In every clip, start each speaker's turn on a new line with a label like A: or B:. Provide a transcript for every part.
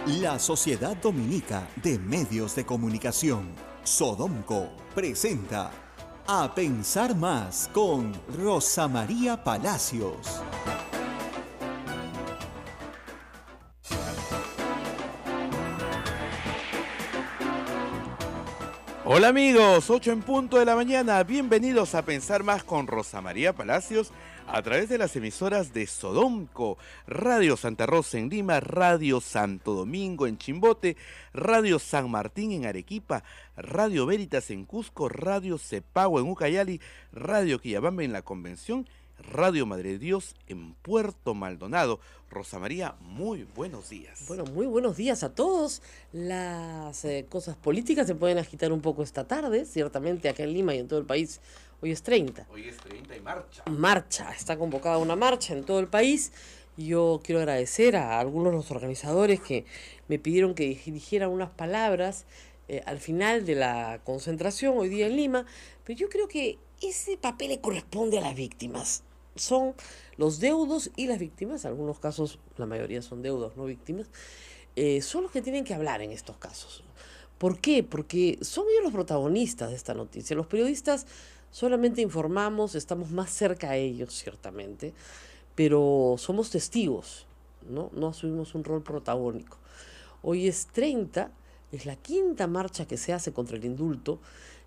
A: La Sociedad Dominica de Medios de Comunicación, Sodomco, presenta A Pensar Más con Rosa María Palacios.
B: Hola amigos, 8 en punto de la mañana, bienvenidos a Pensar Más con Rosa María Palacios a través de las emisoras de Sodomco, Radio Santa Rosa en Lima, Radio Santo Domingo en Chimbote, Radio San Martín en Arequipa, Radio Veritas en Cusco, Radio Cepagua en Ucayali, Radio Quillabamba en La Convención, Radio Madre de Dios en Puerto Maldonado. Rosa María, muy buenos días.
C: Bueno, muy buenos días a todos. Las cosas políticas se pueden agitar un poco esta tarde, ciertamente acá en Lima y en todo el país. Hoy es 30.
B: Hoy es 30 y marcha.
C: Marcha, está convocada una marcha en todo el país. Yo quiero agradecer a algunos de los organizadores que me pidieron que dijera unas palabras al final de la concentración hoy día en Lima, pero yo creo que ese papel le corresponde a las víctimas. Son los deudos y las víctimas, en algunos casos la mayoría son deudos, no víctimas, son los que tienen que hablar en estos casos. ¿Por qué? Porque son ellos los protagonistas de esta noticia. Los periodistas solamente informamos, estamos más cerca a ellos, ciertamente, pero somos testigos, no asumimos un rol protagónico. Hoy es 30, es la quinta marcha que se hace contra el indulto,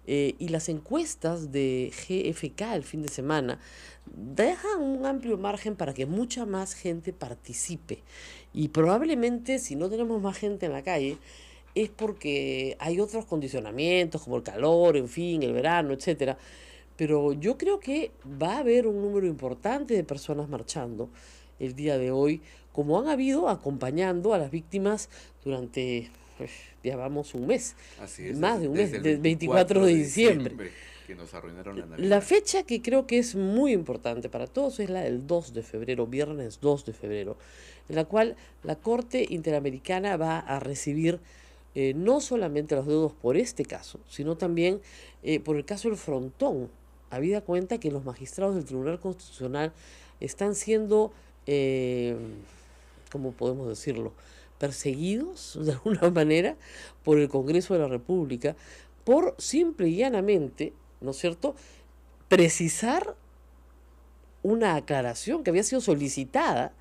C: y las encuestas de GFK el fin de semana dejan un amplio margen para que mucha más gente participe. Y probablemente si no tenemos más gente en la calle es porque hay otros condicionamientos como el calor, en fin, el verano, etcétera. Pero yo creo que va a haber un número importante de personas marchando el día de hoy, como han habido acompañando a las víctimas durante, ya vamos un mes,
B: Así es,
C: más de un mes,
B: desde
C: del
B: el
C: 24 de diciembre.
B: que nos arruinaron la Navidad.
C: La fecha que creo que es muy importante para todos es la del 2 de febrero, viernes 2 de febrero, en la cual la Corte Interamericana va a recibir no solamente los deudos por este caso, sino también por el caso del Frontón. Habida cuenta que los magistrados del Tribunal Constitucional están siendo, ¿cómo podemos decirlo?, perseguidos de alguna manera por el Congreso de la República por simple y llanamente, ¿no es cierto?, precisar una aclaración que había sido solicitada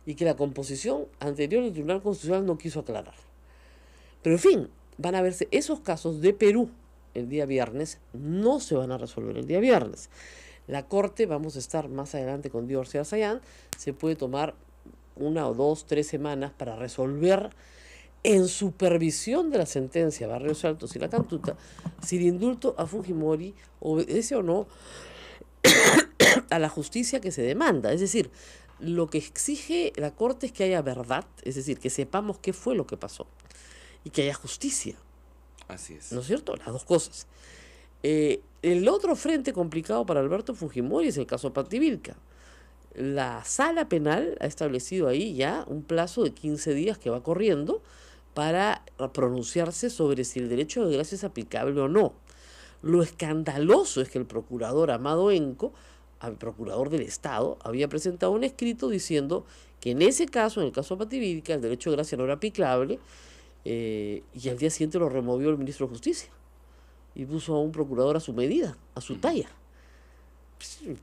C: y que la composición anterior del Tribunal Constitucional no quiso aclarar. Pero en fin, van a verse esos casos de Perú el día viernes, no se van a resolver el día viernes. La Corte, vamos a estar más adelante con Diorce Arzayán, se puede tomar 1 o 2, 3 semanas para resolver en supervisión de la sentencia Barrios Altos y La Cantuta si el indulto a Fujimori obedece o no a la justicia que se demanda. Es decir, lo que exige la Corte es que haya verdad, es decir, que sepamos qué fue lo que pasó y que haya justicia.
B: Así es.
C: ¿No es cierto? Las dos cosas. El otro frente complicado para Alberto Fujimori es el caso Pativilca. La sala penal ha establecido ahí ya un plazo de 15 días que va corriendo para pronunciarse sobre si el derecho de gracia es aplicable o no. Lo escandaloso es que el procurador Amado Enco, el procurador del Estado, había presentado un escrito diciendo que en ese caso, en el caso Pativilca, el derecho de gracia no era aplicable, y al día siguiente lo removió el ministro de Justicia y puso a un procurador a su medida, a su talla.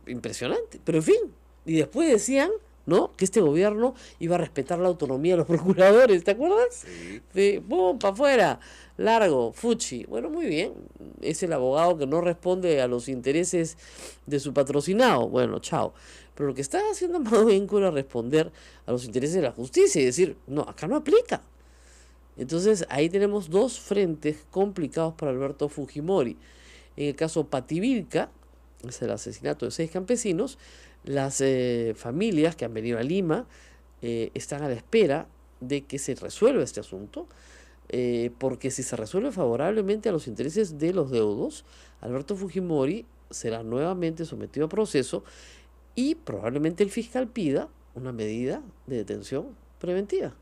C: Impresionante, pero en fin. Y después decían, ¿no?, que este gobierno iba a respetar la autonomía de los procuradores, ¿te acuerdas?
B: Sí.
C: ¡Pum! ¡Para afuera! Largo, fuchi. Bueno, muy bien. Es el abogado que no responde a los intereses de su patrocinado. Bueno, chao. Pero lo que está haciendo Amado Enco era responder a los intereses de la justicia y decir, no, acá no aplica. Entonces ahí tenemos dos frentes complicados para Alberto Fujimori. En el caso Pativilca, es el asesinato de 6 campesinos, las familias que han venido a Lima están a la espera de que se resuelva este asunto, porque si se resuelve favorablemente a los intereses de los deudos, Alberto Fujimori será nuevamente sometido a proceso y probablemente el fiscal pida una medida de detención preventiva.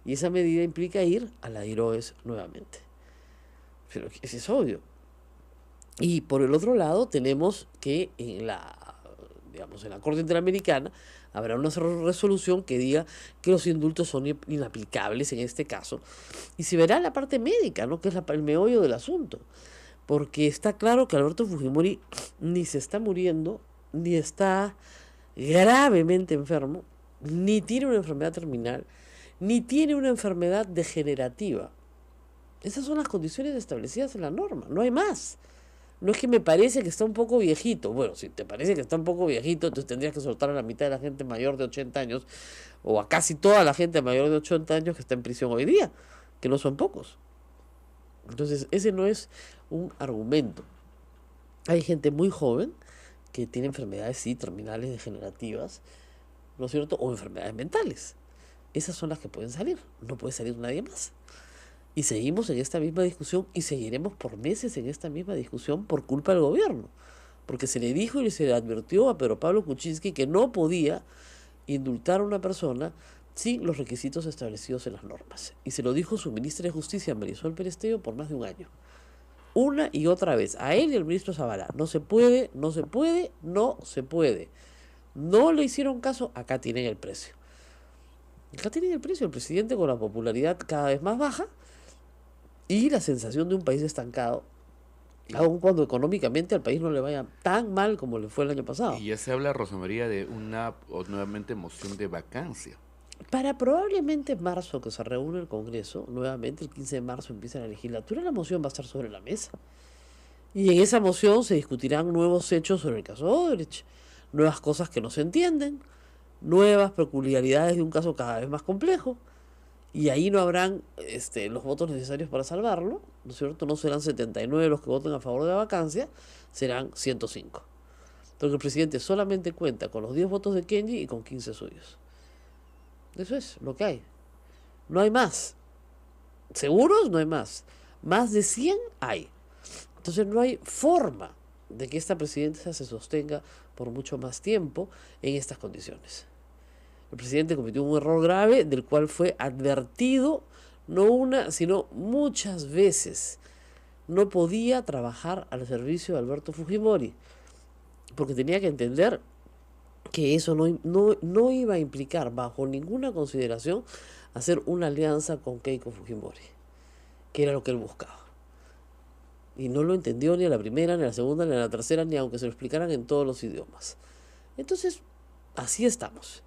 C: Y esa medida implica ir a la DIROES nuevamente. Pero eso es obvio. Y por el otro lado tenemos que en la Corte Interamericana habrá una resolución que diga que los indultos son inaplicables en este caso, y se verá la parte médica, ¿no? Que es el meollo del asunto, porque está claro que Alberto Fujimori ni se está muriendo, ni está gravemente enfermo, ni tiene una enfermedad terminal, ni tiene una enfermedad degenerativa. Esas son las condiciones establecidas en la norma, no hay más. No es que me parece que está un poco viejito. Bueno, si te parece que está un poco viejito, entonces tendrías que soltar a la mitad de la gente mayor de 80 años, o a casi toda la gente mayor de 80 años que está en prisión hoy día, que no son pocos. Entonces, ese no es un argumento. Hay gente muy joven que tiene enfermedades, sí, terminales degenerativas, ¿no es cierto? O enfermedades mentales. Esas son las que pueden salir, no puede salir nadie más. Y seguimos en esta misma discusión y seguiremos por meses en esta misma discusión por culpa del gobierno. Porque se le dijo y se le advirtió a Pedro Pablo Kuczynski que no podía indultar a una persona sin los requisitos establecidos en las normas. Y se lo dijo su ministra de Justicia, Marisol Perestello, por más de un año. Una y otra vez, a él y al ministro Zavala. No se puede, no se puede, no se puede. No le hicieron caso, acá tienen el precio. Acá tienen el precio, el presidente con la popularidad cada vez más baja y la sensación de un país estancado, aun cuando económicamente al país no le vaya tan mal como le fue el año pasado.
B: Y ya se habla, Rosa María, de una nuevamente moción de vacancia.
C: Para probablemente en marzo, que se reúne el Congreso, nuevamente el 15 de marzo empieza la legislatura, la moción va a estar sobre la mesa. Y en esa moción se discutirán nuevos hechos sobre el caso Odebrecht, nuevas cosas que no se entienden, nuevas peculiaridades de un caso cada vez más complejo, y ahí no habrán los votos necesarios para salvarlo, ¿no es cierto? No serán 79 los que voten a favor de la vacancia, serán 105. Porque el presidente solamente cuenta con los 10 votos de Kenji y con 15 suyos. Eso es lo que hay. No hay más. ¿Seguros? No hay más. Más de 100 hay. Entonces no hay forma de que esta presidencia se sostenga por mucho más tiempo en estas condiciones. El presidente cometió un error grave del cual fue advertido no una, sino muchas veces. No podía trabajar al servicio de Alberto Fujimori, porque tenía que entender que eso no iba a implicar bajo ninguna consideración hacer una alianza con Keiko Fujimori, que era lo que él buscaba. Y no lo entendió ni a la primera, ni a la segunda, ni a la tercera, ni aunque se lo explicaran en todos los idiomas. Entonces, así estamos.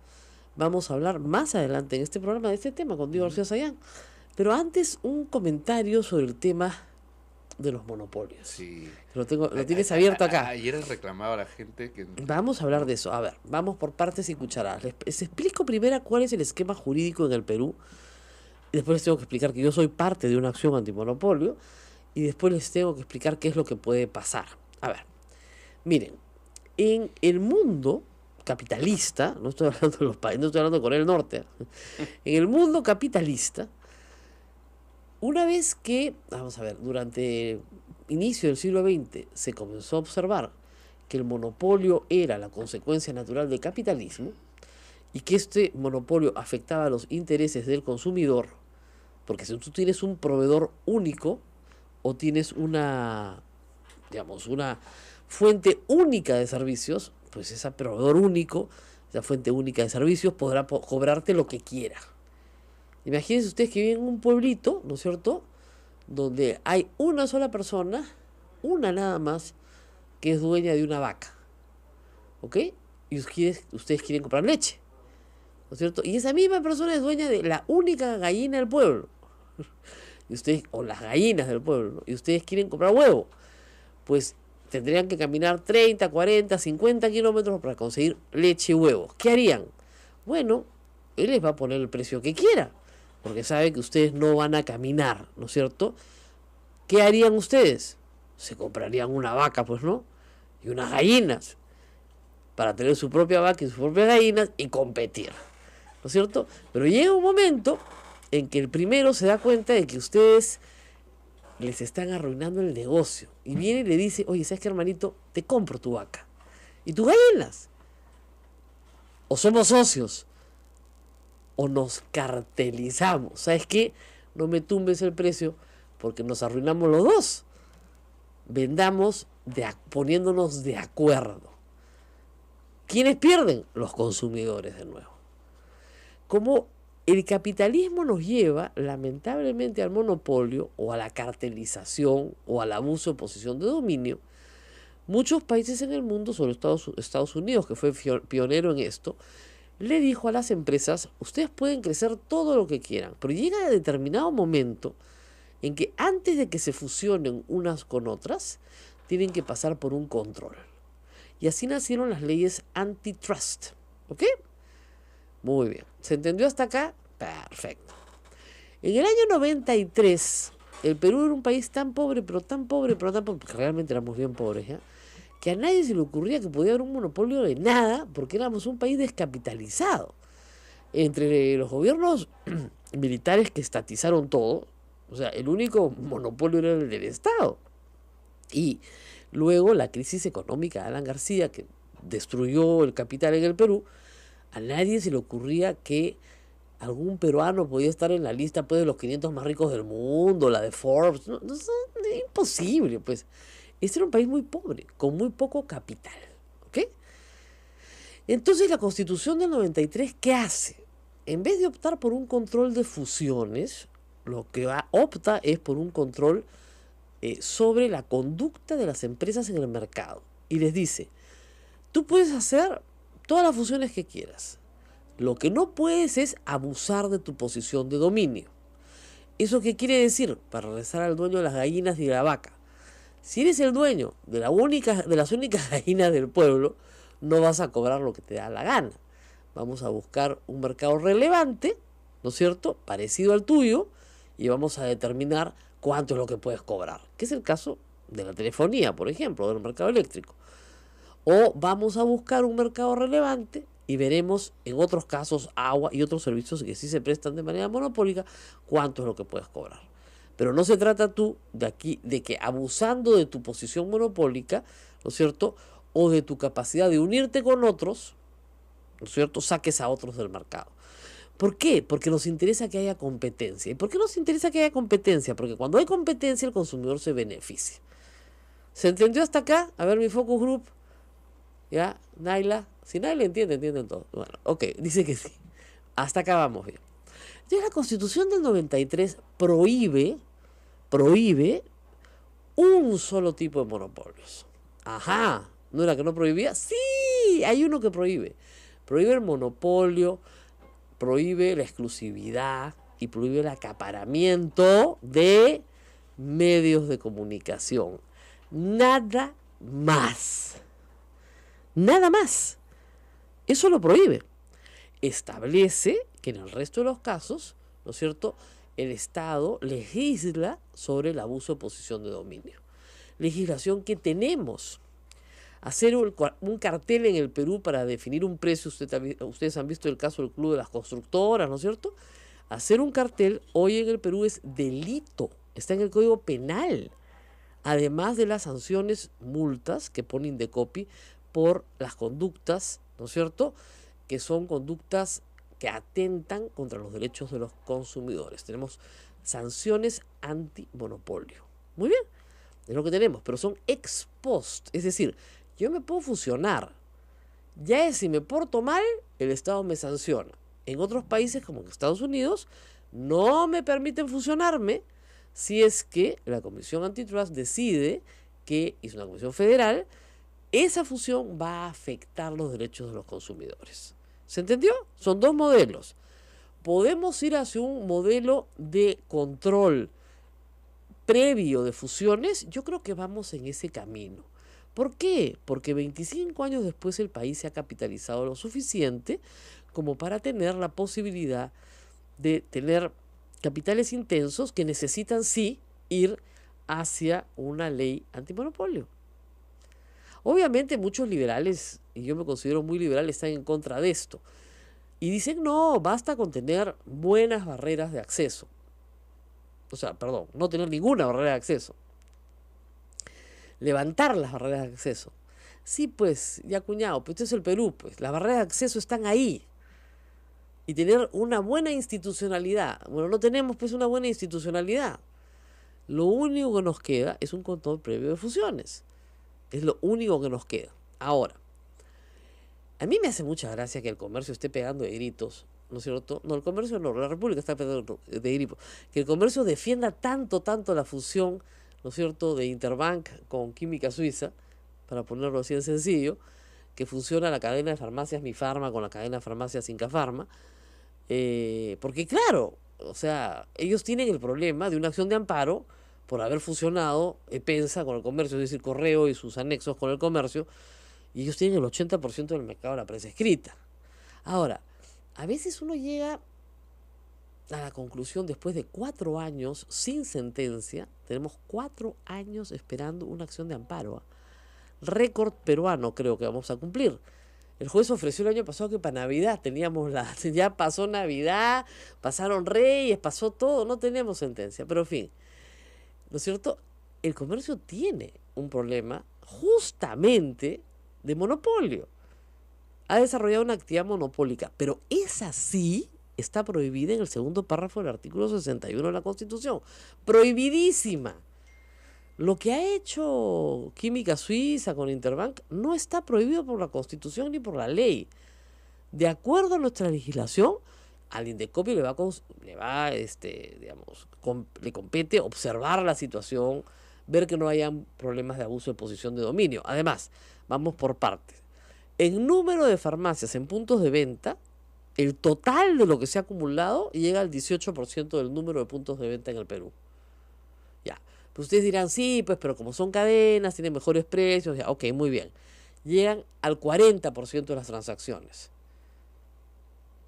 C: Vamos a hablar más adelante en este programa de este tema con Diego García Sayán. Pero antes, un comentario sobre el tema de los monopolios.
B: Sí.
C: Lo tienes abierto acá.
B: Ayer reclamaba la gente que...
C: Vamos a hablar de eso. A ver, vamos por partes y cucharadas. Les explico primero cuál es el esquema jurídico en el Perú. Y después les tengo que explicar que yo soy parte de una acción antimonopolio. Y después les tengo que explicar qué es lo que puede pasar. A ver, miren, en el mundo capitalista, no estoy hablando de los países, no estoy hablando de Corea del Norte, en el mundo capitalista, una vez que, vamos a ver, durante el inicio del siglo XX se comenzó a observar que el monopolio era la consecuencia natural del capitalismo y que este monopolio afectaba a los intereses del consumidor, porque si tú tienes un proveedor único o tienes una fuente única de servicios, pues ese proveedor único, esa fuente única de servicios podrá cobrarte lo que quiera. Imagínense ustedes que viven en un pueblito, ¿no es cierto?, donde hay una sola persona, una nada más, que es dueña de una vaca, ¿ok? Y ustedes quieren comprar leche, ¿no es cierto? Y esa misma persona es dueña de la única gallina del pueblo, y ustedes, o las gallinas del pueblo, ¿no? Y ustedes quieren comprar huevo, pues tendrían que caminar 30, 40, 50 kilómetros para conseguir leche y huevos. ¿Qué harían? Bueno, él les va a poner el precio que quiera, porque sabe que ustedes no van a caminar, ¿no es cierto? ¿Qué harían ustedes? Se comprarían una vaca, pues, ¿no? Y unas gallinas, para tener su propia vaca y sus propias gallinas y competir, ¿no es cierto? Pero llega un momento en que el primero se da cuenta de que ustedes les están arruinando el negocio. Y viene y le dice, oye, ¿sabes qué, hermanito? Te compro tu vaca y tus gallinas. O somos socios, o nos cartelizamos. ¿Sabes qué? No me tumbes el precio porque nos arruinamos los dos. Vendamos poniéndonos de acuerdo. ¿Quiénes pierden? Los consumidores de nuevo. Como el capitalismo nos lleva, lamentablemente, al monopolio o a la cartelización o al abuso de posición de dominio, muchos países en el mundo, sobre Estados Unidos, que fue pionero en esto, le dijo a las empresas, ustedes pueden crecer todo lo que quieran, pero llega a determinado momento en que antes de que se fusionen unas con otras, tienen que pasar por un control. Y así nacieron las leyes antitrust. ¿Ok? Muy bien. ¿Se entendió hasta acá? Perfecto. En el año 93, el Perú era un país tan pobre, pero tan pobre, porque realmente éramos bien pobres, ¿ya? Que a nadie se le ocurría que podía haber un monopolio de nada, porque éramos un país descapitalizado. Entre los gobiernos militares que estatizaron todo, o sea, el único monopolio era el del Estado. Y luego la crisis económica de Alan García, que destruyó el capital en el Perú, a nadie se le ocurría que algún peruano podía estar en la lista, pues, de los 500 más ricos del mundo, la de Forbes. No, es imposible, pues. Este era un país muy pobre, con muy poco capital. ¿Ok? Entonces la Constitución del 93, ¿qué hace? En vez de optar por un control de fusiones, lo que opta es por un control sobre la conducta de las empresas en el mercado. Y les dice, tú puedes hacer todas las fusiones que quieras. Lo que no puedes es abusar de tu posición de dominio. ¿Eso qué quiere decir? Para regresar al dueño de las gallinas y de la vaca. Si eres el dueño de las únicas gallinas del pueblo, no vas a cobrar lo que te da la gana. Vamos a buscar un mercado relevante, ¿no es cierto?, parecido al tuyo, y vamos a determinar cuánto es lo que puedes cobrar, que es el caso de la telefonía, por ejemplo, del mercado eléctrico. O vamos a buscar un mercado relevante y veremos en otros casos agua y otros servicios que sí se prestan de manera monopólica cuánto es lo que puedes cobrar. Pero no se trata tú de que abusando de tu posición monopólica, ¿no es cierto?, o de tu capacidad de unirte con otros, ¿no es cierto?, saques a otros del mercado. ¿Por qué? Porque nos interesa que haya competencia. ¿Y por qué nos interesa que haya competencia? Porque cuando hay competencia el consumidor se beneficia. ¿Se entendió hasta acá? A ver mi focus group. ¿Ya? Naila. Si Naila entienden todo. Bueno, ok, dice que sí. Hasta acá vamos bien. Entonces la Constitución del 93 prohíbe un solo tipo de monopolios. Ajá, ¿no era que no prohibía? Sí, hay uno que prohíbe. Prohíbe el monopolio, prohíbe la exclusividad y prohíbe el acaparamiento de medios de comunicación. Nada más. Nada más. Eso lo prohíbe. Establece que en el resto de los casos, ¿no es cierto?, el Estado legisla sobre el abuso de posición de dominio. Legislación que tenemos. Hacer un cartel en el Perú para definir un precio, ustedes han visto el caso del Club de las Constructoras, ¿no es cierto? Hacer un cartel hoy en el Perú es delito, está en el Código Penal, además de las sanciones, multas que pone Indecopi por las conductas, ¿no es cierto?, que son conductas que atentan contra los derechos de los consumidores. Tenemos sanciones antimonopolio. Muy bien, es lo que tenemos, pero son ex post, es decir, yo me puedo fusionar. Ya es si me porto mal, el Estado me sanciona. En otros países, como en Estados Unidos, no me permiten fusionarme si es que la Comisión Antitrust decide que, es una comisión federal, esa fusión va a afectar los derechos de los consumidores. ¿Se entendió? Son dos modelos. Podemos ir hacia un modelo de control previo de fusiones. Yo creo que vamos en ese camino. ¿Por qué? Porque 25 años después el país se ha capitalizado lo suficiente como para tener la posibilidad de tener capitales intensos que necesitan sí ir hacia una ley antimonopolio. Obviamente muchos liberales, y yo me considero muy liberal, están en contra de esto. Y dicen, no, basta con tener buenas barreras de acceso. O sea, perdón, no tener ninguna barrera de acceso. Levantar las barreras de acceso. Sí, pues, ya cuñado, pues esto es el Perú, pues. Las barreras de acceso están ahí. Y tener una buena institucionalidad. Bueno, no tenemos pues una buena institucionalidad. Lo único que nos queda es un control previo de fusiones. Es lo único que nos queda. Ahora, A mí me hace mucha gracia que el comercio esté pegando de gritos, ¿no es cierto? No, el comercio no, la República está pegando de gritos. Que el comercio defienda tanto la fusión, ¿no es cierto?, de Interbank con Química Suiza, para ponerlo así en sencillo, que funciona la cadena de farmacias Mi Farma con la cadena de farmacias Inca Farma. Porque claro, o sea, ellos tienen el problema de una acción de amparo por haber fusionado Epensa con el comercio, es decir, Correo y sus anexos con el comercio, y ellos tienen el 80% del mercado de la prensa escrita. Ahora, a veces uno llega a la conclusión después de 4 años sin sentencia, tenemos 4 años esperando una acción de amparo, récord peruano creo que vamos a cumplir. El juez ofreció el año pasado que para Navidad ya pasó Navidad, pasaron Reyes, pasó todo, no tenemos sentencia, pero en fin, ¿no es cierto? El comercio tiene un problema justamente de monopolio. Ha desarrollado una actividad monopólica, pero esa sí está prohibida en el segundo párrafo del artículo 61 de la Constitución. Prohibidísima. Lo que ha hecho Química Suiza con Interbank no está prohibido por la Constitución ni por la ley. De acuerdo a nuestra legislación, al Indecopi le compete observar la situación, ver que no hayan problemas de abuso de posición de dominio. Además, vamos por partes. En número de farmacias en puntos de venta, el total de lo que se ha acumulado llega al 18% del número de puntos de venta en el Perú. Ya. Pues ustedes dirán, sí, pues, pero como son cadenas, tienen mejores precios, ya, ok, muy bien. Llegan al 40% de las transacciones.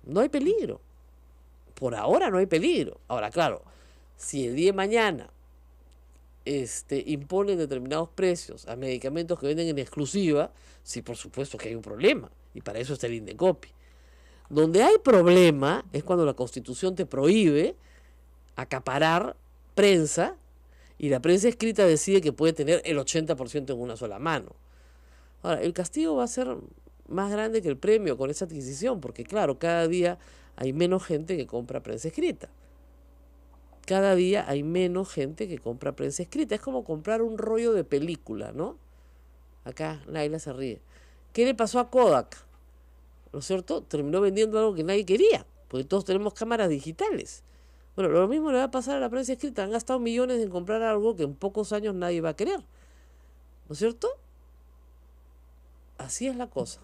C: No hay peligro. Por ahora no hay peligro. Ahora, claro, si el día de mañana imponen determinados precios a medicamentos que venden en exclusiva, sí, por supuesto que hay un problema. Y para eso está el Indecopi. Donde hay problema es cuando la Constitución te prohíbe acaparar prensa y la prensa escrita decide que puede tener el 80% en una sola mano. Ahora, el castigo va a ser más grande que el premio con esa adquisición, porque claro, cada día hay menos gente que compra prensa escrita. Cada día hay menos gente que compra prensa escrita. Es como comprar un rollo de película, ¿no? Acá Naila se ríe. ¿Qué le pasó a Kodak? ¿No es cierto? Terminó vendiendo algo que nadie quería, porque todos tenemos cámaras digitales. Bueno, lo mismo le va a pasar a la prensa escrita. Han gastado millones en comprar algo que en pocos años nadie va a querer. ¿No es cierto? Así es la cosa.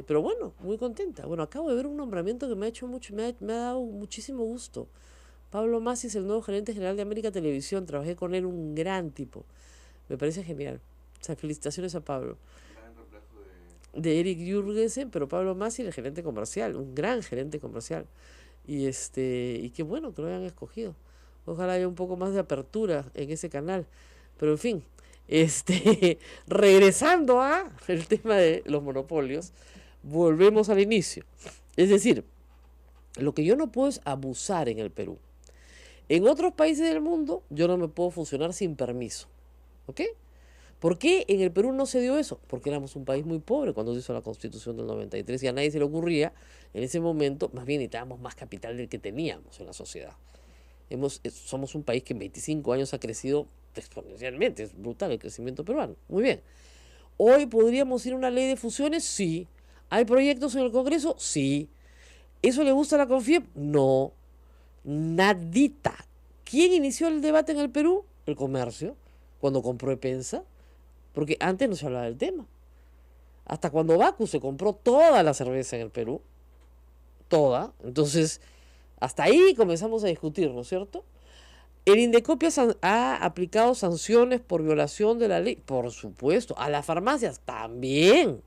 C: Pero bueno, muy contenta. Bueno, acabo de ver un nombramiento que me ha hecho mucho, me ha dado muchísimo gusto. Pablo Masi es el nuevo gerente general de América Televisión. Trabajé con él, un gran tipo. Me parece genial. O sea, felicitaciones a Pablo. De Eric Jürgensen, pero Pablo Masi, el gerente comercial, un gran gerente comercial. Y qué bueno que lo hayan escogido. Ojalá haya un poco más de apertura en ese canal. Pero en fin, regresando a el tema de los monopolios, volvemos al inicio. Es decir, lo que yo no puedo es abusar en el Perú. En otros países del mundo, yo no me puedo funcionar sin permiso. ¿Ok? ¿Por qué en el Perú no se dio eso? Porque éramos un país muy pobre cuando se hizo la Constitución del 93 y a nadie se le ocurría en ese momento, más bien necesitábamos más capital del que teníamos en la sociedad. Somos un país que en 25 años ha crecido exponencialmente, es brutal el crecimiento peruano. Muy bien. ¿Hoy podríamos ir a una ley de fusiones? Sí. ¿Hay proyectos en el Congreso? Sí. ¿Eso le gusta a la CONFIEP? No. Nadita. ¿Quién inició el debate en el Perú? El comercio, cuando compró Epensa. Porque antes no se hablaba del tema. Hasta cuando Bacu se compró toda la cerveza en el Perú. Toda. Entonces, hasta ahí comenzamos a discutir, ¿no es cierto? El Indecopi ha aplicado sanciones por violación de la ley. Por supuesto. A las farmacias también.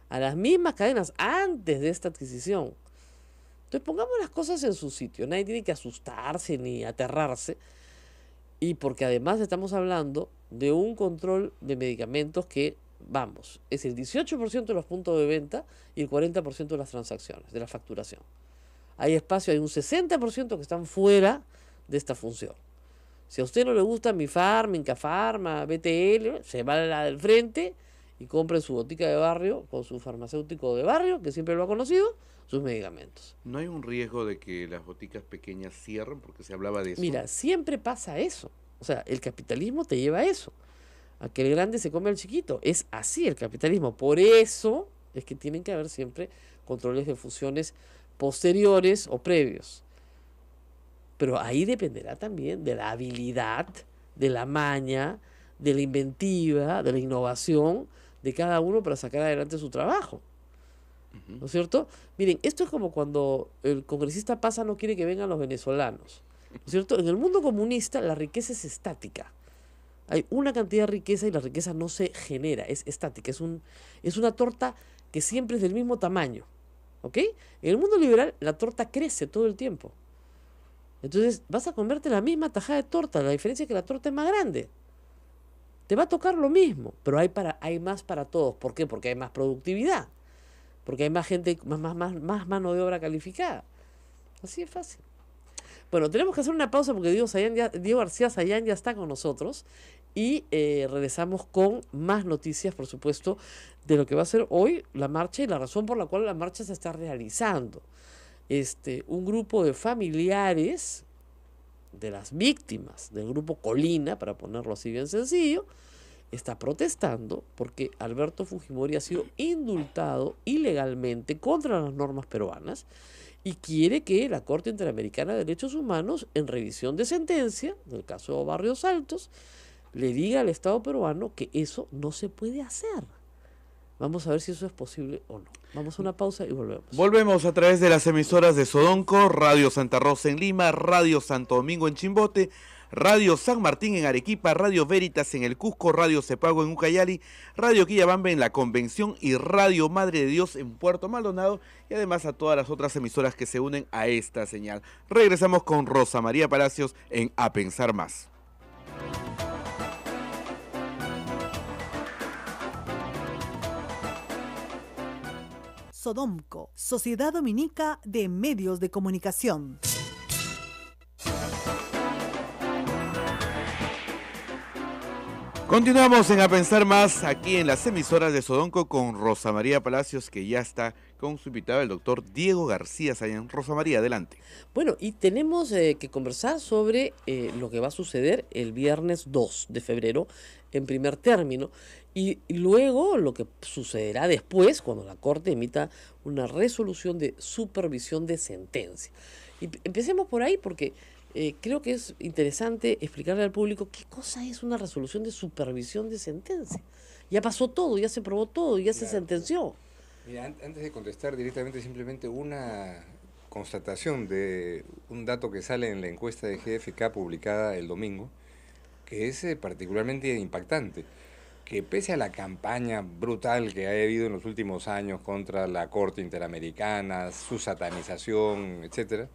C: A las mismas cadenas antes de esta adquisición. Entonces pongamos las cosas en su sitio. Nadie tiene que asustarse ni aterrarse. Y porque además estamos hablando de un control de medicamentos que, vamos, es el 18% de los puntos de venta y el 40% de las transacciones, de la facturación. Hay espacio, hay un 60% que están fuera de esta función. Si a usted no le gusta Mi Farma, Inca Farma, BTL, se va a la del frente y compre su botica de barrio con su farmacéutico de barrio, que siempre lo ha conocido, sus medicamentos.
B: ¿No hay un riesgo de que las boticas pequeñas cierren? Porque se hablaba de eso.
C: Mira, siempre pasa eso. O sea, el capitalismo te lleva a eso. a que el grande se come al chiquito. Es así el capitalismo. Por eso es que tienen que haber siempre controles de fusiones posteriores o previos. Pero ahí dependerá también de la habilidad, de la maña, de la inventiva, de la innovación de cada uno para sacar adelante su trabajo. ¿No es cierto? Miren, esto es como cuando el congresista pasa, no quiere que vengan los venezolanos. ¿No es cierto? En el mundo comunista la riqueza es estática. Hay una cantidad de riqueza y la riqueza no se genera, es estática. Es una torta que siempre es del mismo tamaño. ¿Ok? En el mundo liberal la torta crece todo el tiempo. Entonces vas a comerte la misma tajada de torta, la diferencia es que la torta es más grande. Te va a tocar lo mismo, pero hay más para todos. ¿Por qué? Porque hay más productividad. Porque hay más gente, más mano de obra calificada. Así es fácil. Bueno, tenemos que hacer una pausa porque Diego García Sayán ya está con nosotros y regresamos con más noticias, por supuesto, de lo que va a ser hoy la marcha y la razón por la cual la marcha se está realizando. Un grupo de familiares de las víctimas del grupo Colina, para ponerlo así bien sencillo, está protestando porque Alberto Fujimori ha sido indultado ilegalmente contra las normas peruanas y quiere que la Corte Interamericana de Derechos Humanos, en revisión de sentencia, en el caso de Barrios Altos, le diga al Estado peruano que eso no se puede hacer. Vamos a ver si eso es posible o no. Vamos a una pausa y volvemos.
B: Volvemos a través de las emisoras de Sodonco, Radio Santa Rosa en Lima, Radio Santo Domingo en Chimbote, Radio San Martín en Arequipa, Radio Veritas en el Cusco, Radio Cepago en Ucayali, Radio Quillabamba en La Convención y Radio Madre de Dios en Puerto Maldonado, y además a todas las otras emisoras que se unen a esta señal. Regresamos con Rosa María Palacios en A Pensar Más.
D: Sodomco, Sociedad Dominica de Medios de Comunicación.
B: Continuamos en A Pensar Más, aquí en las emisoras de Sodonco con Rosa María Palacios, que ya está con su invitado, el doctor Diego García Sayán. Rosa María, adelante.
C: Bueno, y tenemos que conversar sobre lo que va a suceder el viernes 2 de febrero en primer término y luego lo que sucederá después cuando la Corte emita una resolución de supervisión de sentencia. Y empecemos por ahí porque creo que es interesante explicarle al público qué cosa es una resolución de supervisión de sentencia. Ya pasó todo, ya se probó todo, ya se sentenció.
E: Mira, antes de contestar directamente, simplemente una constatación de un dato que sale en la encuesta de GfK publicada el domingo, que es particularmente impactante, que pese a la campaña brutal que ha habido en los últimos años contra la Corte Interamericana, su satanización, etcétera,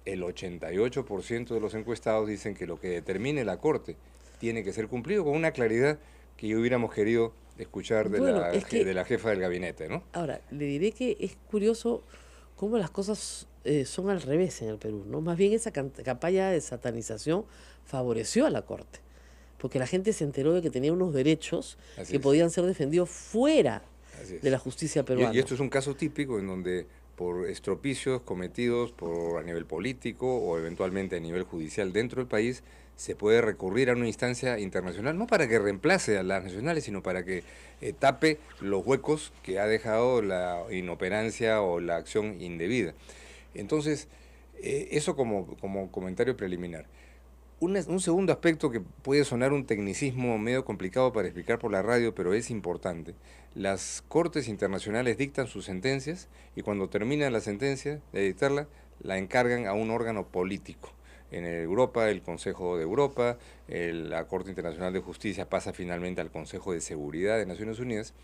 E: el 88% de los encuestados dicen que lo que determine la Corte tiene que ser cumplido con una claridad que hubiéramos querido escuchar de,
C: bueno,
E: de la jefa del gabinete, ¿no?
C: Ahora, le diré que es curioso cómo las cosas son al revés en el Perú, ¿no? Más bien esa campaña de satanización favoreció a la Corte, porque la gente se enteró de que tenía unos derechos que podían ser defendidos fuera de la justicia peruana.
E: Y esto es un caso típico en donde por estropicios cometidos a nivel político o eventualmente a nivel judicial dentro del país, se puede recurrir a una instancia internacional, no para que reemplace a las nacionales, sino para que tape los huecos que ha dejado la inoperancia o la acción indebida. Entonces, eso como comentario preliminar. Un segundo aspecto que puede sonar un tecnicismo medio complicado para explicar por la radio, pero es importante. Las cortes internacionales dictan sus sentencias y cuando termina la sentencia de dictarla, la encargan a un órgano político. En Europa, el Consejo de Europa, la Corte Internacional de Justicia pasa finalmente al Consejo de Seguridad de Naciones Unidas,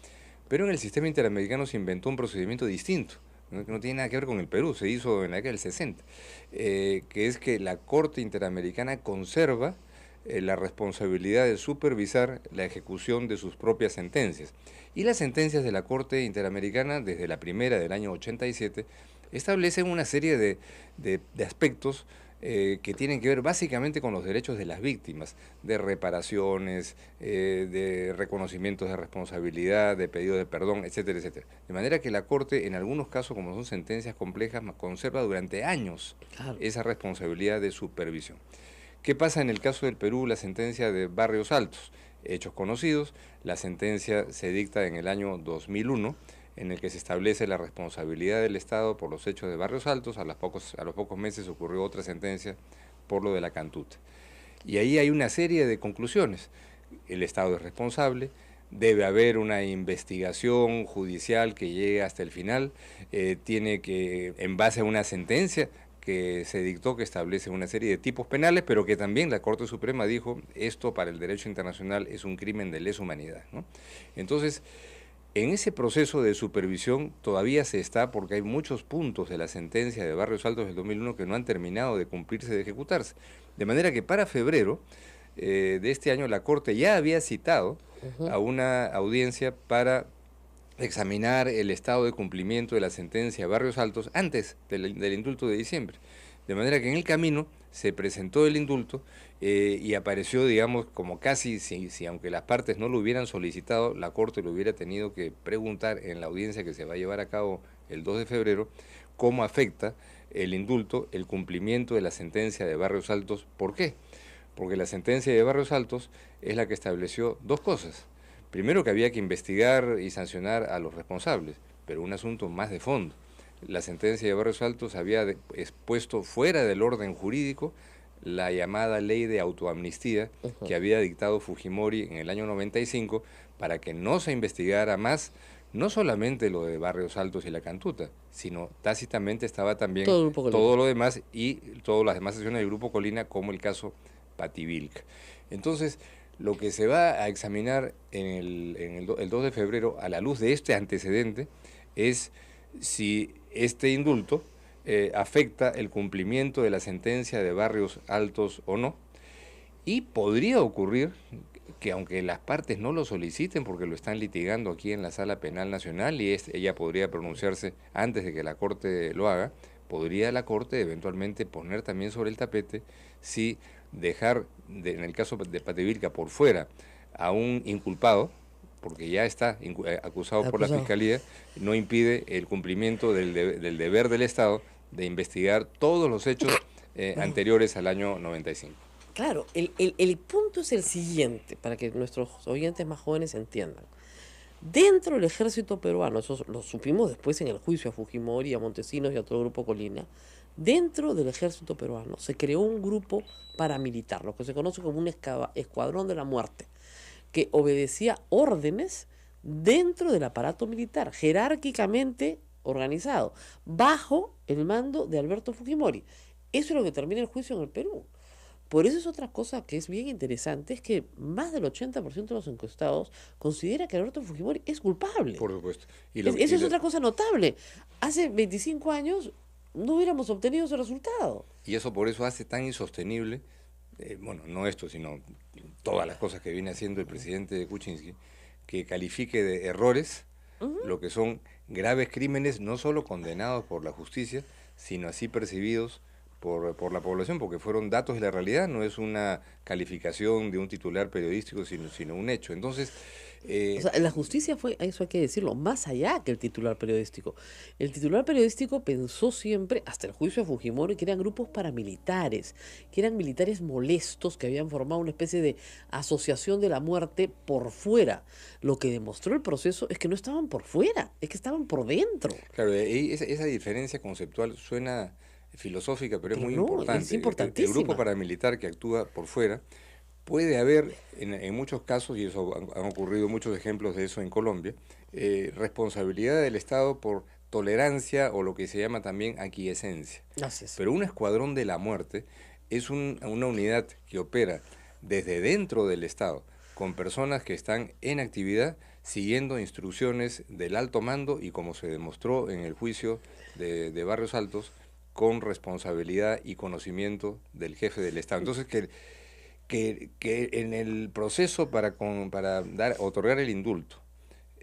E: pero en el sistema interamericano se inventó un procedimiento distinto, no tiene nada que ver con el Perú, se hizo en la década del 60, que es que la Corte Interamericana conserva la responsabilidad de supervisar la ejecución de sus propias sentencias. Y las sentencias de la Corte Interamericana, desde la primera del año 87, establecen una serie de aspectos que tienen que ver básicamente con los derechos de las víctimas, de reparaciones, de reconocimientos de responsabilidad, de pedido de perdón, etcétera, etcétera. De manera que la Corte, en algunos casos, como son sentencias complejas, conserva durante años esa responsabilidad de supervisión. ¿Qué pasa en el caso del Perú, la sentencia de Barrios Altos? hechos conocidos. La sentencia se dicta en el año 2001, en el que se establece la responsabilidad del Estado por los hechos de Barrios Altos. A los pocos meses ocurrió otra sentencia por lo de la Cantuta. Y ahí hay una serie de conclusiones. El Estado es responsable, debe haber una investigación judicial que llegue hasta el final, tiene que, en base a una sentencia que se dictó que establece una serie de tipos penales, pero que también la Corte Suprema dijo, esto para el derecho internacional es un crimen de lesa humanidad, ¿no? Entonces, en ese proceso de supervisión todavía se está, porque hay muchos puntos de la sentencia de Barrios Altos del 2001 que no han terminado de cumplirse, de ejecutarse. De manera que para febrero de este año la Corte ya había citado a una audiencia para examinar el estado de cumplimiento de la sentencia de Barrios Altos antes del indulto de diciembre. De manera que en el camino se presentó el indulto y apareció, digamos, como casi, si aunque las partes no lo hubieran solicitado, la Corte lo hubiera tenido que preguntar en la audiencia que se va a llevar a cabo el 2 de febrero, cómo afecta el indulto, el cumplimiento de la sentencia de Barrios Altos. ¿Por qué? Porque la sentencia de Barrios Altos es la que estableció dos cosas. Primero, que había que investigar y sancionar a los responsables, pero un asunto más de fondo. La sentencia de Barrios Altos había expuesto fuera del orden jurídico la llamada ley de autoamnistía que había dictado Fujimori en el año 95 para que no se investigara más, no solamente lo de Barrios Altos y la Cantuta, sino tácitamente estaba también todo lo demás y todas las demás sesiones del Grupo Colina, como el caso Pativilca. Entonces, lo que se va a examinar el 2 de febrero, a la luz de este antecedente, es si este indulto afecta el cumplimiento de la sentencia de Barrios Altos o no. Y podría ocurrir que, aunque las partes no lo soliciten porque lo están litigando aquí en la Sala Penal Nacional y ella podría pronunciarse antes de que la Corte lo haga, podría la Corte eventualmente poner también sobre el tapete si dejar, en el caso de Pativilca, por fuera a un inculpado, porque ya está acusado por la Fiscalía, no impide el cumplimiento del deber del Estado de investigar todos los hechos anteriores al año 95.
C: Claro, el punto es el siguiente, para que nuestros oyentes más jóvenes entiendan. Dentro del ejército peruano, eso lo supimos después en el juicio a Fujimori, a Montesinos y a todo el Grupo Colina, dentro del ejército peruano se creó un grupo paramilitar, lo que se conoce como un escuadrón de la muerte, que obedecía órdenes dentro del aparato militar, jerárquicamente organizado, bajo el mando de Alberto Fujimori. Eso es lo que termina el juicio en el Perú. Por eso es otra cosa que es bien interesante, es que más del 80% de los encuestados considera que Alberto Fujimori es culpable.
E: Por supuesto.
C: Eso es otra cosa notable. Hace 25 años no hubiéramos obtenido ese resultado.
E: Y eso por eso hace tan insostenible, bueno, no esto, sino todas las cosas que viene haciendo el presidente Kuczynski, que califique de errores lo que son graves crímenes, no solo condenados por la justicia, sino así percibidos por la población, porque fueron datos de la realidad, no es una calificación de un titular periodístico, sino un hecho. Entonces,
C: o sea, la justicia fue, eso hay que decirlo, más allá que el titular periodístico. El titular periodístico pensó siempre, hasta el juicio a Fujimori, que eran grupos paramilitares, que eran militares molestos, que habían formado una especie de asociación de la muerte por fuera. Lo que demostró el proceso es que no estaban por fuera, es que estaban por dentro.
E: Claro, esa diferencia conceptual suena filosófica, pero es muy importante.
C: Es importantísima.
E: El grupo paramilitar que actúa por fuera, puede haber, en muchos casos, y eso han ocurrido muchos ejemplos de eso en Colombia, responsabilidad del Estado por tolerancia o lo que se llama también aquiescencia.
C: Así es.
E: Pero un escuadrón de la muerte es una unidad que opera desde dentro del Estado, con personas que están en actividad, siguiendo instrucciones del alto mando y, como se demostró en el juicio de Barrios Altos, con responsabilidad y conocimiento del jefe del Estado. Entonces, que en el proceso para otorgar el indulto,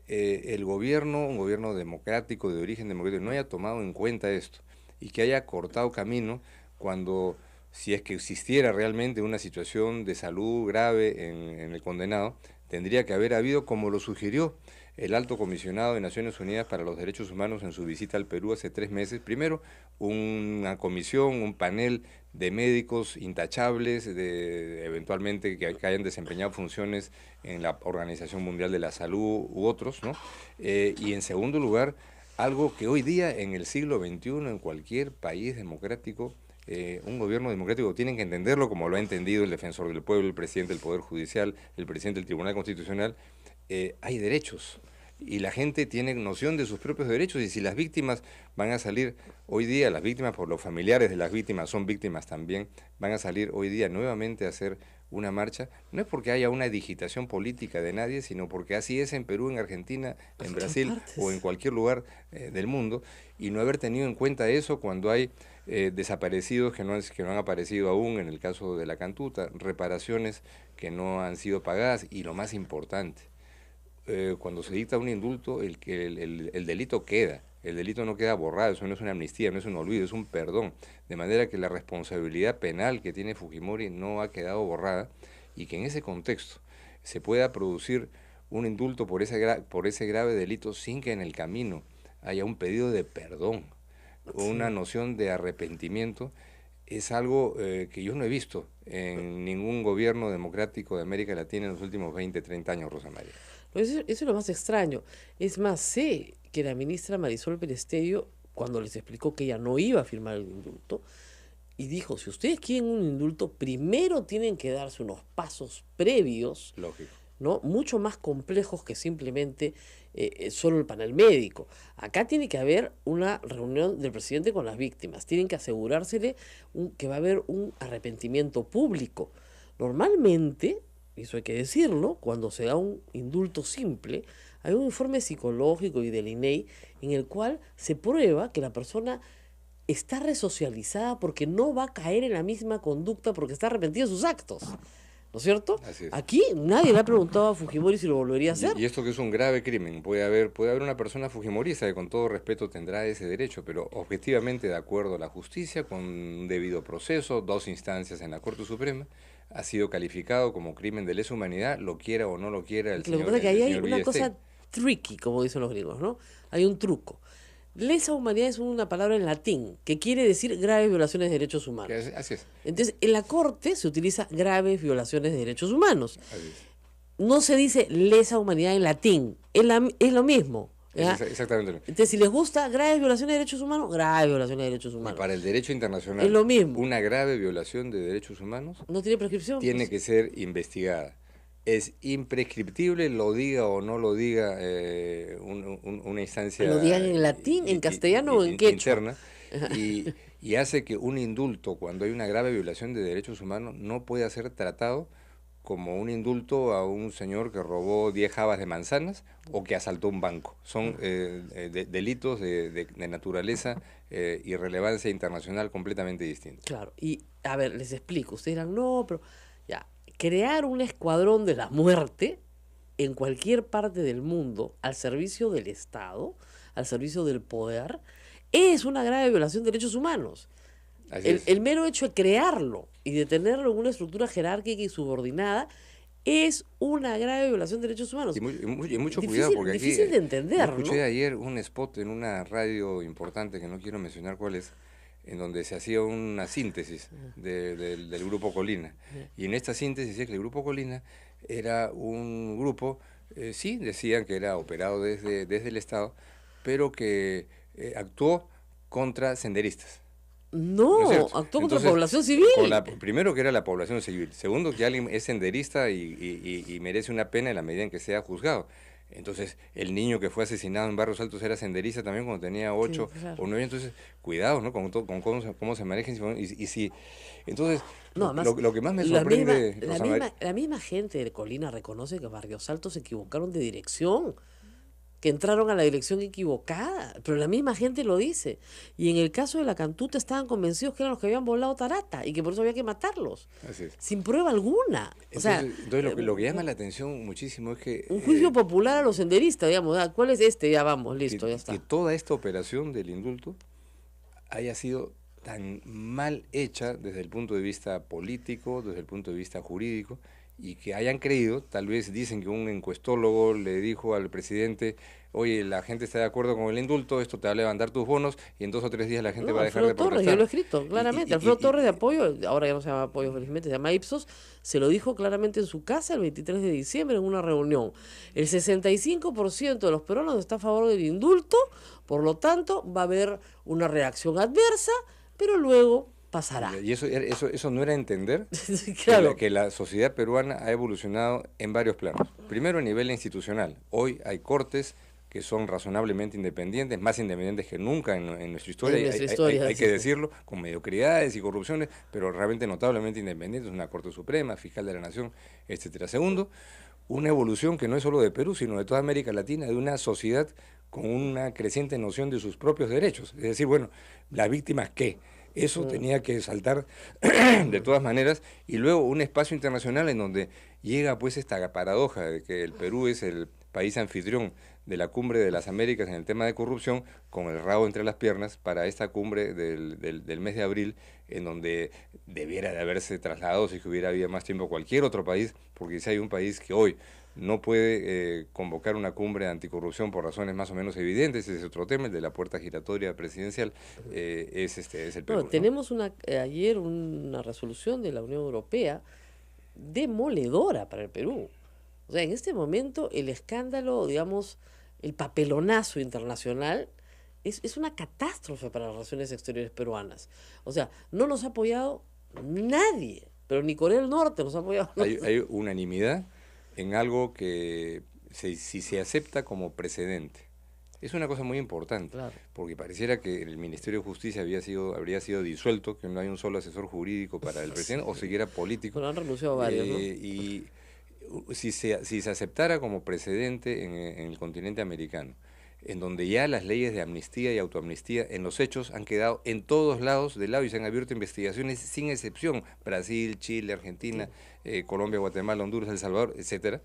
E: el gobierno, un gobierno democrático, de origen democrático, no haya tomado en cuenta esto y que haya cortado camino cuando, si es que existiera realmente una situación de salud grave en el condenado, tendría que haber habido, como lo sugirió el alto comisionado de Naciones Unidas para los Derechos Humanos en su visita al Perú hace 3 meses. Primero, una comisión, un panel de médicos intachables, eventualmente que hayan desempeñado funciones en la Organización Mundial de la Salud u otros, ¿no? Y en segundo lugar, algo que hoy día en el siglo XXI, en cualquier país democrático, un gobierno democrático tiene que entenderlo como lo ha entendido el defensor del pueblo, el presidente del Poder Judicial, el presidente del Tribunal Constitucional. Hay derechos y la gente tiene noción de sus propios derechos, y si las víctimas van a salir hoy día, las víctimas por los familiares de las víctimas son víctimas también, van a salir hoy día nuevamente a hacer una marcha, no es porque haya una digitación política de nadie, sino porque así es en Perú, en Argentina, en Brasil o en cualquier lugar del mundo, y no haber tenido en cuenta eso cuando hay desaparecidos que no han aparecido aún, en el caso de la Cantuta, reparaciones que no han sido pagadas, y lo más importante, cuando se dicta un indulto, el delito queda. El delito no queda borrado, eso no es una amnistía, no es un olvido, es un perdón. De manera que la responsabilidad penal que tiene Fujimori no ha quedado borrada, y que en ese contexto se pueda producir un indulto por ese grave delito sin que en el camino haya un pedido de perdón o una noción de arrepentimiento, es algo que yo no he visto en ningún gobierno democrático de América Latina en los últimos 20, 30 años, Rosa María.
C: Eso es lo más extraño. Es más, sé que la ministra Marisol Perestello, cuando les explicó que ella no iba a firmar el indulto, y dijo, si ustedes quieren un indulto, primero tienen que darse unos pasos previos,
E: Lógico,
C: ¿no? Mucho más complejos que simplemente solo el panel médico. Acá tiene que haber una reunión del presidente con las víctimas, tienen que asegurársele que va a haber un arrepentimiento público. Normalmente, eso hay que decirlo, cuando se da un indulto simple, hay un informe psicológico y del INEI en el cual se prueba que la persona está resocializada porque no va a caer en la misma conducta porque está arrepentida de sus actos, ¿no es cierto?
E: Así es.
C: Aquí nadie le ha preguntado a Fujimori si lo volvería a hacer.
E: Y esto que es un grave crimen, puede haber una persona fujimorista que con todo respeto tendrá ese derecho, pero objetivamente, de acuerdo a la justicia, con un debido proceso, 2 instancias en la Corte Suprema, ha sido calificado como crimen de lesa humanidad, lo quiera o no lo quiera el señor.
C: Lo que pasa es que ahí hay
E: señor
C: una
E: Villestein.
C: cosa tricky, como dicen los gringos, ¿no? Hay un truco. Lesa humanidad es una palabra en latín que quiere decir graves violaciones de derechos humanos.
E: Así es.
C: Entonces, en la Corte se utiliza graves violaciones de derechos humanos.
E: Así es.
C: No se dice lesa humanidad en latín, es lo mismo. ¿Ya?
E: Exactamente lo mismo.
C: Entonces, si les gusta graves violaciones de derechos humanos, graves violaciones de derechos
E: Y
C: humanos.
E: para el derecho internacional,
C: Es lo mismo.
E: una grave violación de derechos humanos
C: ¿No tiene prescripción?
E: tiene
C: Pues,
E: que ser investigada. Es imprescriptible, lo diga o no lo diga una instancia...
C: Lo digan en latín, en castellano o en quechua.
E: Interna, y hace que un indulto, cuando hay una grave violación de derechos humanos, no pueda ser tratado como un indulto a un señor que robó 10 jabas de manzanas o que asaltó un banco. Son delitos de naturaleza y relevancia internacional completamente distintos.
C: Claro, y a ver, les explico. Ustedes dirán, no, pero ya, crear un escuadrón de la muerte en cualquier parte del mundo al servicio del Estado, al servicio del poder, es una grave violación de derechos humanos. El mero hecho de crearlo y de tenerlo en una estructura jerárquica y subordinada es una grave violación de derechos humanos.
E: Y mucho
C: Difícil-
E: cuidado, porque
C: difícil
E: aquí
C: de entender,
E: yo escuché
C: ¿no?
E: ayer un spot en una radio importante, que no quiero mencionar cuál es, en donde se hacía una síntesis del Grupo Colina. Y en esta síntesis decía que el Grupo Colina era un grupo, sí, decían que era operado desde el Estado, pero que actuó contra senderistas.
C: No,
E: ¿No es cierto?
C: actuó contra
E: Entonces,
C: población civil.
E: Primero que era la población civil, segundo que alguien es senderista y merece una pena en la medida en que sea juzgado. Entonces, el niño que fue asesinado en Barrios Altos era senderista también cuando tenía 8
C: claro.
E: o 9 años. Entonces, cuidado, ¿no? Con cómo se manejen. Y si, entonces,
C: No, además,
E: lo que más me sorprende, Rosa María,
C: la misma gente de Colina reconoce que Barrios Altos se equivocaron de dirección, que entraron a la dirección equivocada, pero la misma gente lo dice. Y en el caso de la Cantuta estaban convencidos que eran los que habían volado Tarata y que por eso había que matarlos,
E: así es.
C: sin prueba alguna. O sea,
E: Entonces, lo que llama la atención muchísimo es que...
C: un juicio popular a los senderistas, digamos, ¿cuál es este? Ya vamos, listo, ya está.
E: Que toda esta operación del indulto haya sido tan mal hecha desde el punto de vista político, desde el punto de vista jurídico, y que hayan creído, tal vez dicen que un encuestólogo le dijo al presidente, oye, la gente está de acuerdo con el indulto, esto te va a levantar tus bonos y en 2 o 3 días la gente
C: No,
E: va a dejar de
C: Alfredo Torres,
E: protestar.
C: yo lo he escrito claramente. Alfredo Torres de Apoyo, ahora ya no se llama Apoyo felizmente, se llama Ipsos, se lo dijo claramente en su casa el 23 de diciembre en una reunión. El 65% de los peruanos está a favor del indulto, por lo tanto va a haber una reacción adversa, pero luego pasará.
E: Y eso no era entender
C: Claro.
E: que la sociedad peruana ha evolucionado en varios planos. Primero a nivel institucional. Hoy hay cortes que son razonablemente independientes, más independientes que nunca en nuestra historia, hay que decirlo, con mediocridades y corrupciones, pero realmente notablemente independientes, una Corte Suprema, Fiscal de la Nación, etcétera. Segundo, una evolución que no es solo de Perú, sino de toda América Latina, de una sociedad con una creciente noción de sus propios derechos. Es decir, bueno, las víctimas, ¿qué? Eso tenía que saltar de todas maneras, y luego un espacio internacional en donde llega pues esta paradoja de que el Perú es el país anfitrión de la Cumbre de las Américas en el tema de corrupción, con el rabo entre las piernas para esta cumbre del mes de abril, en donde debiera de haberse trasladado, si hubiera habido más tiempo, cualquier otro país, porque si hay un país que hoy no puede convocar una cumbre anticorrupción por razones más o menos evidentes, ese es otro tema, el de la puerta giratoria presidencial, es el Perú.
C: Bueno, tenemos ayer una resolución de la Unión Europea demoledora para el Perú. O sea, en este momento el escándalo, digamos, el papelonazo internacional es una catástrofe para las relaciones exteriores peruanas. O sea, no nos ha apoyado nadie, pero ni Corea del Norte nos ha apoyado.
E: Hay unanimidad en algo que si se acepta como precedente. Es una cosa muy importante,
C: Claro.
E: porque pareciera que el Ministerio de Justicia habría sido disuelto, que no hay un solo asesor jurídico para el presidente, o siquiera político.
C: Bueno, han renunciado varios, ¿no?
E: Y si se aceptara como precedente en el continente americano, en donde ya las leyes de amnistía y autoamnistía en los hechos han quedado en todos lados de lado y se han abierto investigaciones sin excepción, Brasil, Chile, Argentina, Colombia, Guatemala, Honduras, El Salvador, etcétera,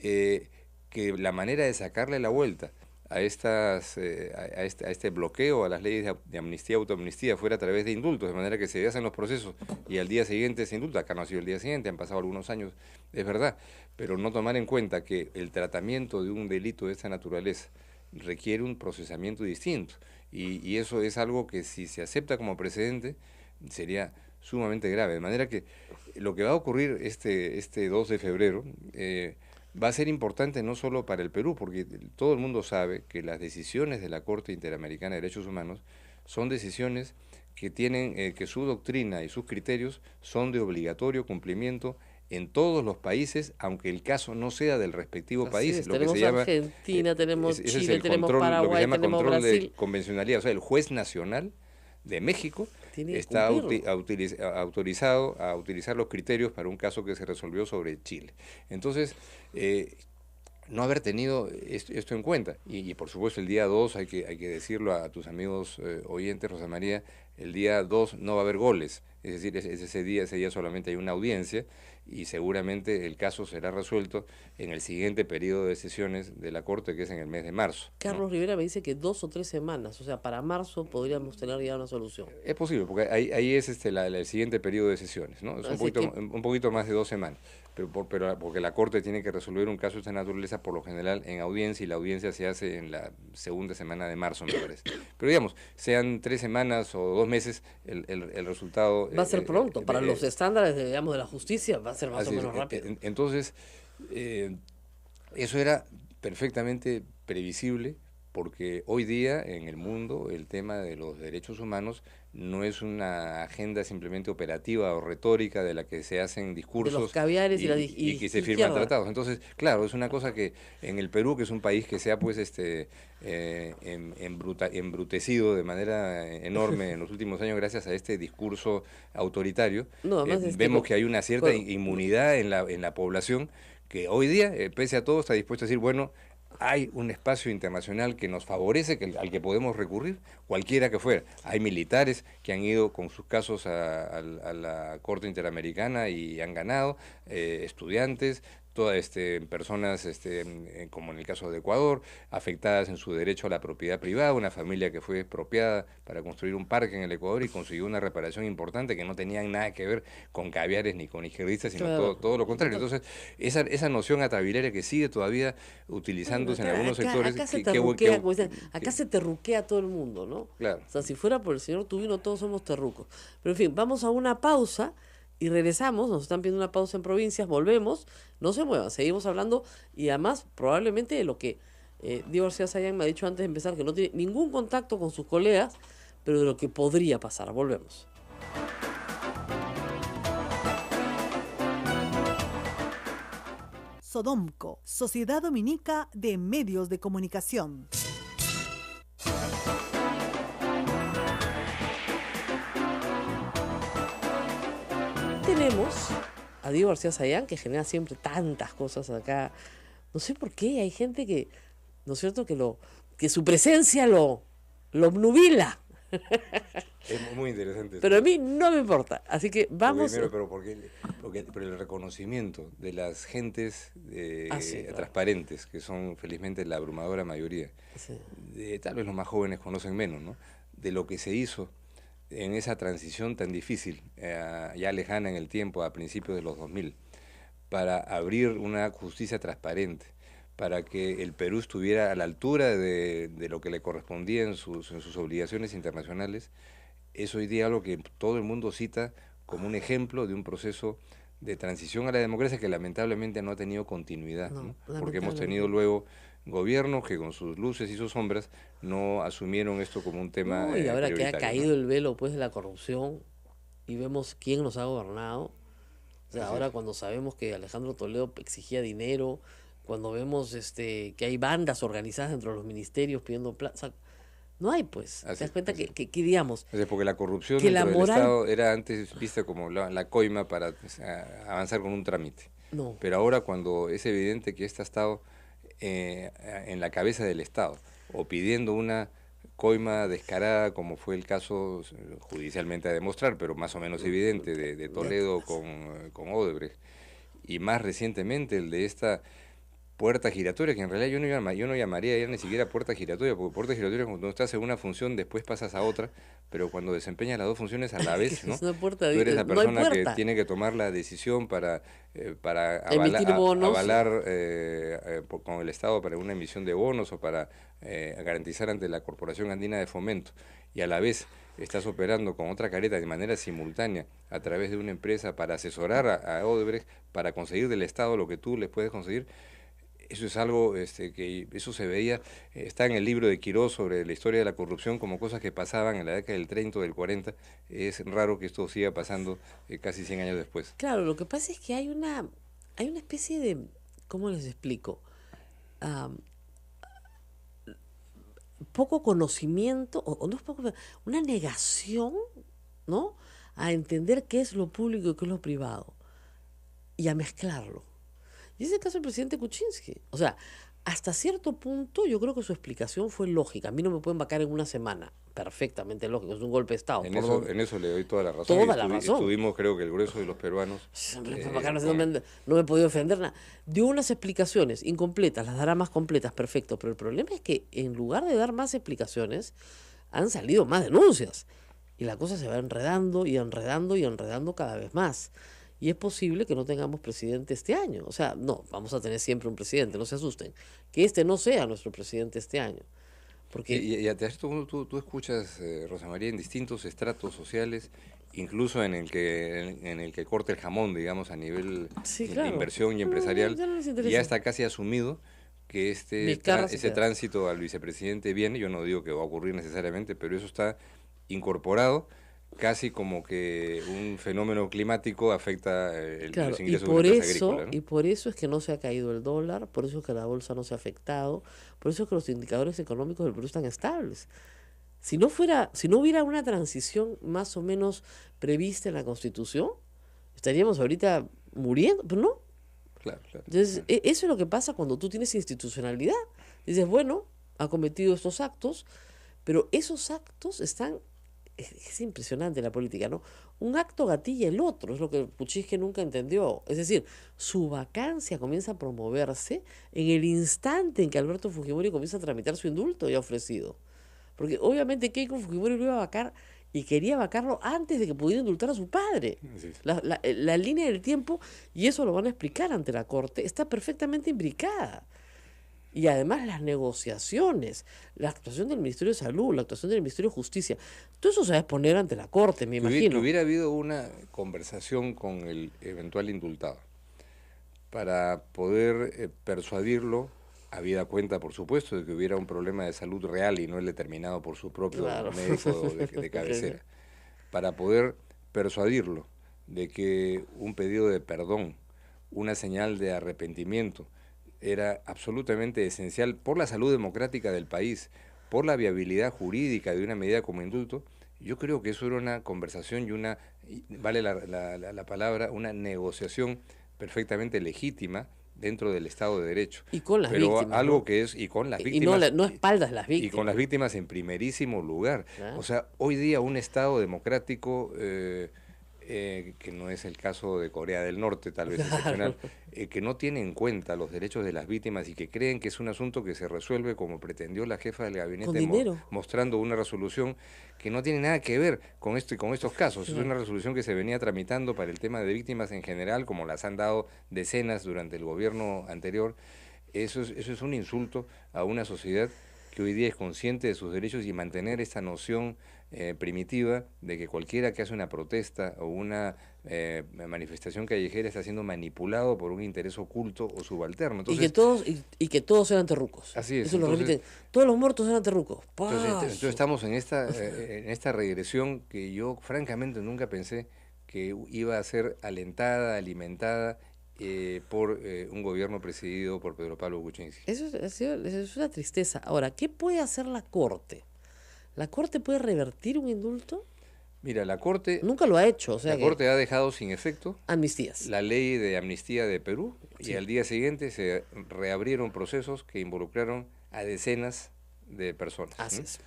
E: que la manera de sacarle la vuelta a este bloqueo a las leyes de amnistía, autoamnistía, fuera a través de indultos, de manera que se hacen los procesos y al día siguiente se indulta. Acá no ha sido el día siguiente, han pasado algunos años, es verdad, pero no tomar en cuenta que el tratamiento de un delito de esta naturaleza requiere un procesamiento distinto, y eso es algo que si se acepta como precedente sería sumamente grave, de manera que lo que va a ocurrir este 2 de febrero va a ser importante no solo para el Perú, porque todo el mundo sabe que las decisiones de la Corte Interamericana de Derechos Humanos son decisiones que tienen, que su doctrina y sus criterios son de obligatorio cumplimiento en todos los países, aunque el caso no sea del respectivo país.
C: Lo tenemos que se llama, Argentina, tenemos Chile, tenemos Paraguay,
E: lo que se llama
C: tenemos
E: control
C: Brasil.
E: de convencionalidad. O sea, el juez nacional de México está autorizado a utilizar los criterios para un caso que se resolvió sobre Chile. Entonces, no haber tenido esto en cuenta, y por supuesto el día 2, hay que decirlo a tus amigos oyentes, Rosa María, el día 2 no va a haber goles, es decir, ese día solamente hay una audiencia, y seguramente el caso será resuelto en el siguiente periodo de sesiones de la Corte, que es en el mes de marzo.
C: Carlos Rivera me dice que 2 o 3 semanas, o sea, para marzo podríamos tener ya una solución.
E: Es posible, porque ahí es el siguiente periodo de sesiones, ¿no? Es un poquito más de 2 semanas, pero porque la Corte tiene que resolver un caso de esta naturaleza por lo general en audiencia, y la audiencia se hace en la segunda semana de marzo, me parece. Pero digamos, sean 3 semanas o 2 meses, el resultado...
C: Va a ser pronto, para los estándares de la justicia va a ser más o menos rápido.
E: Entonces, eso era perfectamente previsible, porque hoy día en el mundo el tema de los derechos humanos no es una agenda simplemente operativa o retórica de la que se hacen discursos
C: de los caviares
E: y que se firman tratados. Entonces, claro, es una cosa que en el Perú, que es un país que se ha pues embrutecido de manera enorme en los últimos años gracias a este discurso autoritario, vemos que hay una cierta inmunidad en la población, que hoy día, pese a todo, está dispuesto a decir, bueno, hay un espacio internacional que nos favorece, al que podemos recurrir, cualquiera que fuera. Hay militares que han ido con sus casos a la Corte Interamericana y han ganado, estudiantes, todas personas, como en el caso de Ecuador, afectadas en su derecho a la propiedad privada, una familia que fue expropiada para construir un parque en el Ecuador y consiguió una reparación importante que no tenían nada que ver con caviares ni con izquierdistas, sino todo lo contrario. Entonces, esa noción atavilera que sigue todavía utilizándose en algunos sectores...
C: Acá se terruquea, como dicen, acá se terruquea todo el mundo, ¿no?
E: Claro.
C: O sea, si fuera por el señor Tubino, todos somos terrucos. Pero en fin, vamos a una pausa y regresamos, nos están pidiendo una pausa en provincias, volvemos, no se muevan, seguimos hablando y además probablemente de lo que Diego García Sayán me ha dicho antes de empezar, que no tiene ningún contacto con sus colegas, pero de lo que podría pasar. Volvemos.
D: Sodomco, Sociedad Dominica de Medios de Comunicación.
C: Tenemos a Diego García Sayán, que genera siempre tantas cosas acá. No sé por qué, hay gente que, ¿no es cierto?, que su presencia lo obnubila.
E: Es muy interesante.
C: Pero a mí no me importa. Así que vamos.
E: Pero el reconocimiento de las gentes
C: sí, claro,
E: transparentes, que son felizmente la abrumadora mayoría,
C: sí,
E: tal vez los más jóvenes conocen menos, ¿no? De lo que se hizo en esa transición tan difícil, ya lejana en el tiempo, a principios de los 2000, para abrir una justicia transparente, para que el Perú estuviera a la altura de lo que le correspondía en sus obligaciones internacionales. Es hoy día algo que todo el mundo cita como un ejemplo de un proceso de transición a la democracia que lamentablemente no ha tenido continuidad, ¿no? Porque hemos tenido luego gobiernos que con sus luces y sus sombras no asumieron esto como un tema
C: y ahora que ha
E: prioritario,
C: caído,
E: ¿no?,
C: el velo pues de la corrupción y vemos quién nos ha gobernado. O sea, ahora cuando sabemos que Alejandro Toledo exigía dinero, cuando vemos que hay bandas organizadas dentro de los ministerios pidiendo plata, o sea, no hay, pues. Te das cuenta que digamos...
E: porque la corrupción
C: que
E: dentro
C: la
E: del
C: moral...
E: Estado era antes vista como la coima para avanzar con un trámite.
C: No.
E: Pero ahora, cuando es evidente que este ha estado en la cabeza del Estado, o pidiendo una coima descarada, como fue el caso judicialmente a demostrar, pero más o menos evidente, de Toledo con Odebrecht, y más recientemente el de esta puerta giratoria, que en realidad yo no llamaría ya ni siquiera puerta giratoria, porque puerta giratoria es cuando estás en una función, después pasas a otra, pero cuando desempeñas las dos funciones a la vez, ¿no?
C: Es una puerta,
E: tú eres la persona
C: no
E: que tiene que tomar la decisión para
C: emitir bonos,
E: avalar con el Estado para una emisión de bonos o para garantizar ante la Corporación Andina de Fomento, y a la vez estás operando con otra careta de manera simultánea a través de una empresa para asesorar a Odebrecht para conseguir del Estado lo que tú les puedes conseguir. Eso es algo que eso se veía, está en el libro de Quirós sobre la historia de la corrupción como cosas que pasaban en la década del 30 o del 40. Es raro que esto siga pasando casi 100 años después.
C: Claro, lo que pasa es que hay una especie de, ¿cómo les explico? Poco conocimiento, o no es poco, una negación, ¿no?, a entender qué es lo público y qué es lo privado, y a mezclarlo. Y es el caso del presidente Kuczynski. O sea, hasta cierto punto yo creo que su explicación fue lógica. A mí no me pueden vacar en una semana. Perfectamente lógico, es un golpe de Estado.
E: En eso le doy toda la razón.
C: Toda la razón.
E: Estuvimos, creo que el grueso de los peruanos...
C: No me he podido defender nada. Dio unas explicaciones incompletas, las dará más completas, perfecto. Pero el problema es que en lugar de dar más explicaciones, han salido más denuncias. Y la cosa se va enredando y enredando y enredando cada vez más. Y es posible que no tengamos presidente este año. O sea, no, vamos a tener siempre un presidente, no se asusten. Que este no sea nuestro presidente este año. Porque...
E: Tú escuchas, Rosa María, en distintos estratos sociales, incluso en el que corta el jamón, digamos, a nivel de inversión y empresarial, ya está casi asumido que ese tránsito al vicepresidente viene. Yo no digo que va a ocurrir necesariamente, pero eso está incorporado, casi como que un fenómeno climático afecta los ingresos de la empresa agrícola, ¿no?
C: Y por eso es que no se ha caído el dólar, por eso es que la bolsa no se ha afectado, por eso es que los indicadores económicos del Perú están estables. Si no hubiera una transición más o menos prevista en la Constitución, estaríamos ahorita muriendo, pero no.
E: Claro.
C: Entonces, eso es lo que pasa cuando tú tienes institucionalidad. Dices, bueno, ha cometido estos actos, pero esos actos están es impresionante la política, ¿no? Un acto gatilla el otro, es lo que Kuczynski nunca entendió. Es decir, su vacancia comienza a promoverse en el instante en que Alberto Fujimori comienza a tramitar su indulto ya ofrecido. Porque obviamente Keiko Fujimori lo iba a vacar y quería vacarlo antes de que pudiera indultar a su padre.
E: Así es.
C: La línea del tiempo, y eso lo van a explicar ante la Corte, está perfectamente imbricada. Y además las negociaciones, la actuación del Ministerio de Salud, la actuación del Ministerio de Justicia, todo eso se va a exponer ante la Corte, me
E: Que
C: imagino.
E: hubiera habido una conversación con el eventual indultado para poder persuadirlo, habida cuenta, por supuesto, de que hubiera un problema de salud real y no el determinado por su propio
C: Claro.
E: médico de cabecera, para poder persuadirlo de que un pedido de perdón, una señal de arrepentimiento, era absolutamente esencial por la salud democrática del país, por la viabilidad jurídica de una medida como indulto. Yo creo que eso era una conversación vale la palabra, una negociación perfectamente legítima dentro del Estado de Derecho.
C: Y con las
E: Pero
C: víctimas,
E: algo
C: ¿no?
E: que es, y con las
C: Y
E: víctimas.
C: no espaldas las víctimas.
E: Y con las víctimas en primerísimo lugar.
C: Claro.
E: O sea, hoy día un Estado democrático, que no es el caso de Corea del Norte, tal vez excepcional, que no tiene en cuenta los derechos de las víctimas y que creen que es un asunto que se resuelve como pretendió la jefa del gabinete,
C: Con dinero.
E: mostrando una resolución que no tiene nada que ver con estos casos. Es una resolución que se venía tramitando para el tema de víctimas en general, como las han dado decenas durante el gobierno anterior. Eso es un insulto a una sociedad que hoy día es consciente de sus derechos, y mantener esta noción primitiva de que cualquiera que hace una protesta o una manifestación callejera está siendo manipulado por un interés oculto o subalterno. Entonces,
C: y que todos eran terrucos.
E: Así es.
C: Eso lo
E: Entonces,
C: repiten. Todos los muertos eran terrucos.
E: entonces estamos en esta regresión que yo francamente nunca pensé que iba a ser alentada, alimentada por un gobierno presidido por Pedro Pablo Kuczynski.
C: Eso es una tristeza. Ahora, ¿qué puede hacer la Corte? ¿La Corte puede revertir un indulto?
E: Mira, la Corte
C: Nunca lo ha hecho. O sea,
E: La Corte ha dejado sin efecto
C: amnistías.
E: la ley de amnistía de Perú,
C: Sí.
E: y al día siguiente se reabrieron procesos que involucraron a decenas de personas.
C: Así
E: ¿no?
C: es.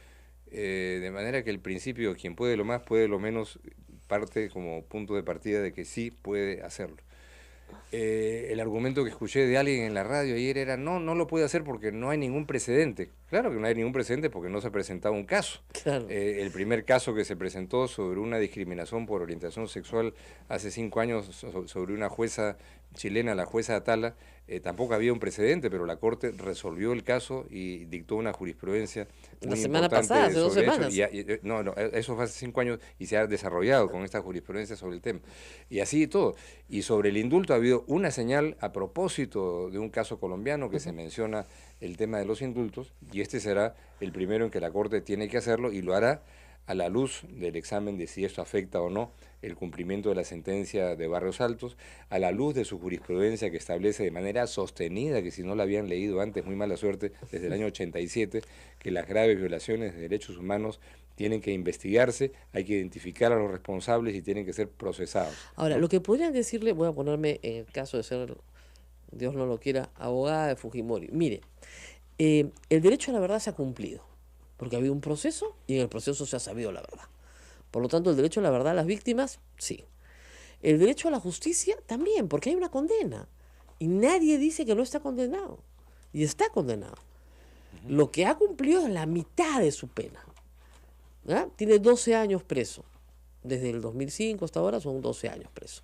E: De manera que el principio, quien puede lo más, puede lo menos, parte como punto de partida de que sí puede hacerlo. El argumento que escuché de alguien en la radio ayer era: no lo puede hacer porque no hay ningún precedente. Claro que no hay ningún precedente porque no se ha presentado un caso.
C: Claro.
E: El primer caso que se presentó sobre una discriminación por orientación sexual hace 5 años sobre una jueza chilena, la jueza Atala, tampoco había un precedente, pero la Corte resolvió el caso y dictó una jurisprudencia muy
C: La semana
E: importante
C: pasada, hace 2
E: sobre
C: semanas.
E: eso. Eso fue hace 5 años y se ha desarrollado con esta jurisprudencia sobre el tema. Y así y todo. Y sobre el indulto ha habido una señal a propósito de un caso colombiano que se menciona el tema de los indultos, y este será el primero en que la Corte tiene que hacerlo, y lo hará a la luz del examen de si esto afecta o no el cumplimiento de la sentencia de Barrios Altos, a la luz de su jurisprudencia que establece de manera sostenida, que si no la habían leído antes, muy mala suerte, desde el año 87, que las graves violaciones de derechos humanos tienen que investigarse, hay que identificar a los responsables y tienen que ser procesados.
C: Ahora, lo que podrían decirle, voy a ponerme en el caso de ser, Dios no lo quiera, abogada de Fujimori. Mire, el derecho a la verdad se ha cumplido, porque ha habido un proceso y en el proceso se ha sabido la verdad. Por lo tanto, el derecho a la verdad a las víctimas, sí. El derecho a la justicia también, porque hay una condena. Y nadie dice que no está condenado. Y está condenado. Lo que ha cumplido es la mitad de su pena. ¿Ah? Tiene 12 años preso. Desde el 2005 hasta ahora son 12 años preso.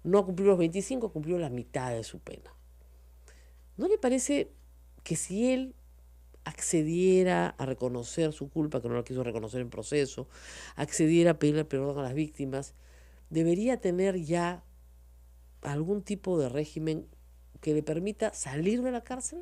C: No ha cumplido los 25, cumplió la mitad de su pena. ¿No le parece que si él accediera a reconocer su culpa, que no la quiso reconocer en proceso, accediera a pedirle perdón a las víctimas, debería tener ya algún tipo de régimen que le permita salir de la cárcel?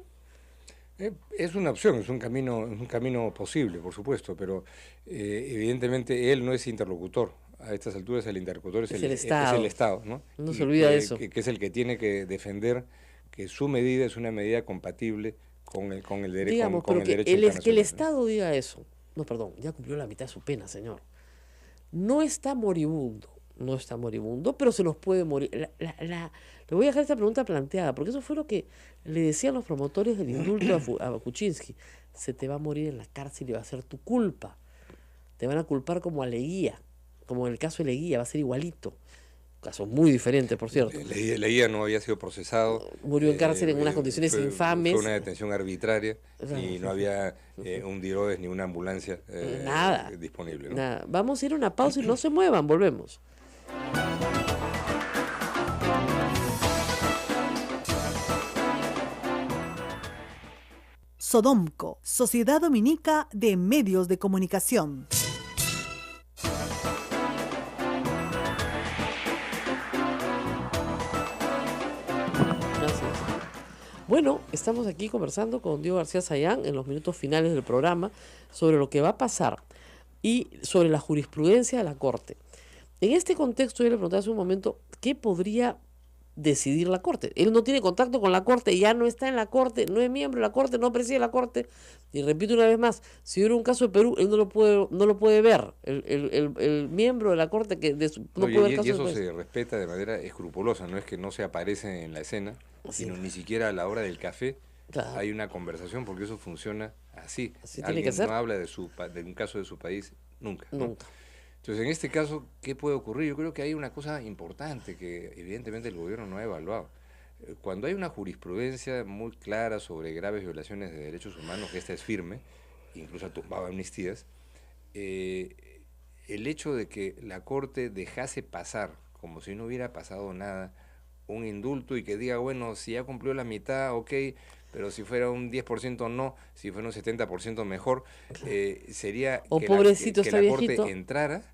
E: Es una opción, es un camino posible, por supuesto, pero evidentemente él no es interlocutor. A estas alturas el interlocutor es el Estado, ¿no?
C: No se olvida de eso.
E: Que es el que tiene que defender que su medida es una medida compatible con el derecho.
C: Digamos, pero que el Estado diga eso. No, perdón, ya cumplió la mitad de su pena, señor. No está moribundo, pero se nos puede morir. Le voy a dejar esta pregunta planteada, porque eso fue lo que le decían los promotores del indulto a Kuczynski. Se te va a morir en la cárcel y va a ser tu culpa. te van a culpar como a Leguía, como en el caso de Leguía, va a ser igualito. Caso muy diferente, por cierto.
E: Leguía no había sido procesado.
C: Murió en cárcel en unas condiciones infames.
E: Fue una detención arbitraria y no había un Dirodes ni una ambulancia
C: nada
E: disponible, ¿no?
C: Nada. Vamos a ir a una pausa y no se muevan, volvemos.
D: Sodomco, Sociedad Dominica de Medios de Comunicación.
C: Gracias. Bueno, estamos aquí conversando con Diego García Sayán en los minutos finales del programa sobre lo que va a pasar y sobre la jurisprudencia de la Corte. En este contexto, yo le pregunté hace un momento, ¿qué podría decidir la Corte? Él no tiene contacto con la Corte, ya no está en la Corte, no es miembro de la Corte, no preside la Corte. Y repito una vez más, si hubiera un caso de Perú, él no lo puede ver. El miembro de la Corte que
E: no puede ver casos. Y eso se respeta de manera escrupulosa, no es que no se aparece en la escena, sino ni siquiera a la hora del café. Claro. Hay una conversación, porque eso funciona así. Alguien no habla de un caso de su país nunca.
C: Nunca.
E: Entonces, en este caso, ¿qué puede ocurrir? Yo creo que hay una cosa importante que evidentemente el gobierno no ha evaluado. Cuando hay una jurisprudencia muy clara sobre graves violaciones de derechos humanos, que esta es firme, incluso ha tumbado amnistías, el hecho de que la Corte dejase pasar, como si no hubiera pasado nada, un indulto y que diga, bueno, si ya cumplió la mitad, ok, pero si fuera un 10% no, si fuera un 70% mejor, sería que la Corte entrara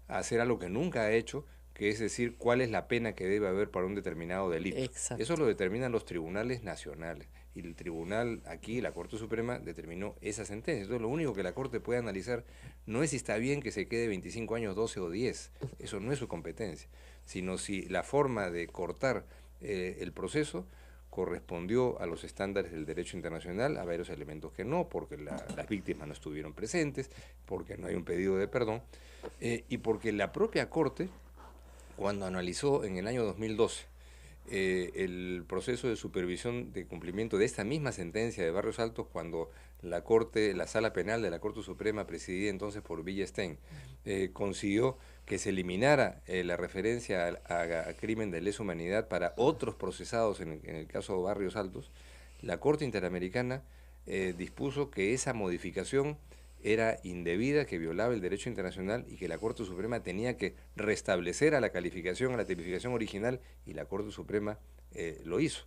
E: a hacer algo que nunca ha hecho, que es decir, cuál es la pena que debe haber para un determinado delito.
C: Exacto.
E: Eso lo determinan los tribunales nacionales. Y el tribunal aquí, la Corte Suprema, determinó esa sentencia. Entonces, lo único que la Corte puede analizar no es si está bien que se quede 25 años, 12 o 10. Eso no es su competencia. Sino si la forma de cortar el proceso correspondió a los estándares del derecho internacional, a varios elementos que no, porque las víctimas no estuvieron presentes, porque no hay un pedido de perdón, y porque la propia Corte, cuando analizó en el año 2012 el proceso de supervisión de cumplimiento de esta misma sentencia de Barrios Altos, cuando la Sala Penal de la Corte Suprema, presidida entonces por Villestein, consiguió que se eliminara la referencia a crimen de lesa humanidad para otros procesados en el caso de Barrios Altos, la Corte Interamericana dispuso que esa modificación era indebida, que violaba el derecho internacional y que la Corte Suprema tenía que restablecer a la calificación, a la tipificación original, y la Corte Suprema lo hizo.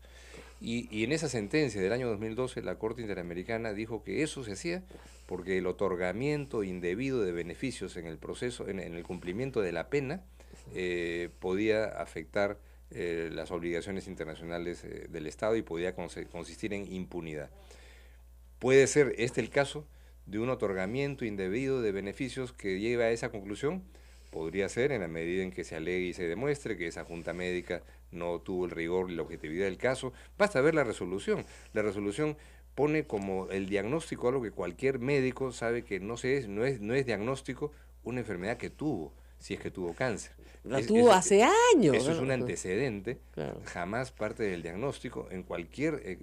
E: Y en esa sentencia del año 2012, la Corte Interamericana dijo que eso se hacía porque el otorgamiento indebido de beneficios en el proceso, en el cumplimiento de la pena, podía afectar las obligaciones internacionales del Estado y podía consistir en impunidad. ¿Puede ser este el caso de un otorgamiento indebido de beneficios que lleve a esa conclusión? Podría ser, en la medida en que se alegue y se demuestre que esa junta médica no tuvo el rigor y la objetividad del caso. Basta ver la resolución. La resolución pone como el diagnóstico algo que cualquier médico sabe que no es diagnóstico una enfermedad que tuvo, si es que tuvo cáncer.
C: La tuvo hace años.
E: Eso es un antecedente, claro. Jamás parte del diagnóstico en cualquier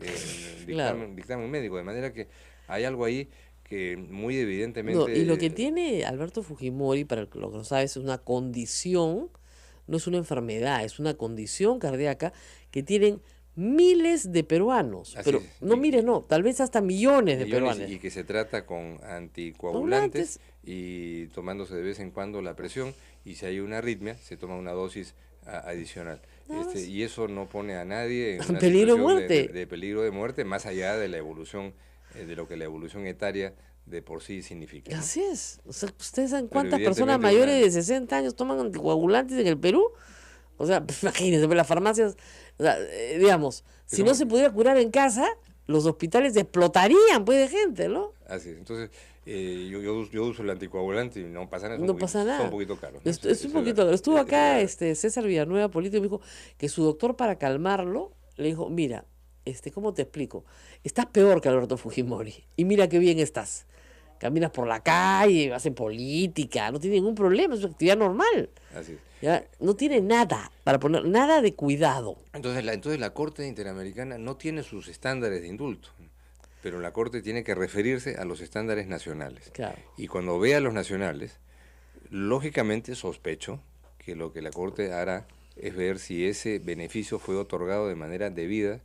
E: dictamen médico, de manera que hay algo ahí que muy evidentemente...
C: No, y lo que tiene Alberto Fujimori, para lo que no sabes, es una condición, no es una enfermedad, es una condición cardíaca que tienen miles de peruanos. Así pero es. No miles, no, tal vez hasta millones de peruanos.
E: Y que se trata con anticoagulantes y tomándose de vez en cuando la presión, y si hay una arritmia, se toma una dosis adicional. Y eso no pone a nadie en una
C: peligro de
E: muerte. De peligro de muerte, más allá de la evolución, de lo que la evolución etaria de por sí significa.
C: Así es. O sea, ¿ustedes saben cuántas personas mayores de 60 años toman anticoagulantes en el Perú? O sea, imagínense, las farmacias, o sea, digamos, si no se pudiera curar en casa, los hospitales explotarían, pues, de gente, ¿no?
E: Así es. Entonces, yo uso el anticoagulante y no pasa nada.
C: No pasa nada.
E: Son un poquito caros, ¿no?
C: Es un poquito caro. Estuvo acá César Villanueva, político, me dijo que su doctor, para calmarlo, le dijo, mira, ¿cómo te explico? Estás peor que Alberto Fujimori. Y mira qué bien estás. Caminas por la calle, haces política, no tiene ningún problema, es una actividad normal.
E: Así es.
C: ¿Ya? No tiene nada, para poner nada de cuidado.
E: Entonces la Corte Interamericana no tiene sus estándares de indulto, pero la Corte tiene que referirse a los estándares nacionales.
C: Claro.
E: Y cuando vea los nacionales, Lógicamente sospecho que lo que la Corte hará es ver si ese beneficio fue otorgado de manera debida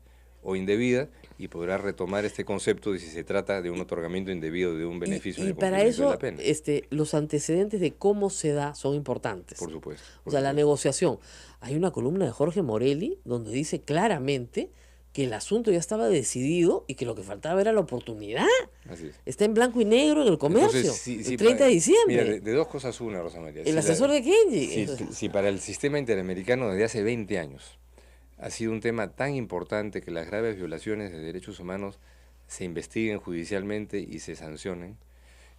E: o indebida y podrá retomar este concepto de si se trata de un otorgamiento indebido de un beneficio en
C: Y
E: el
C: para
E: cumplimiento de
C: eso,
E: la pena.
C: los antecedentes de cómo se da son importantes.
E: Por supuesto.
C: O sea, la negociación. Hay una columna de Jorge Morelli donde dice claramente que el asunto ya estaba decidido y que lo que faltaba era la oportunidad.
E: Así es.
C: Está en blanco y negro en el comercio,
E: Entonces,
C: el 30 de diciembre.
E: Mira, de dos cosas una, Rosa María.
C: El asesor de Kenji.
E: Si para el sistema interamericano desde hace 20 años ha sido un tema tan importante que las graves violaciones de derechos humanos se investiguen judicialmente y se sancionen.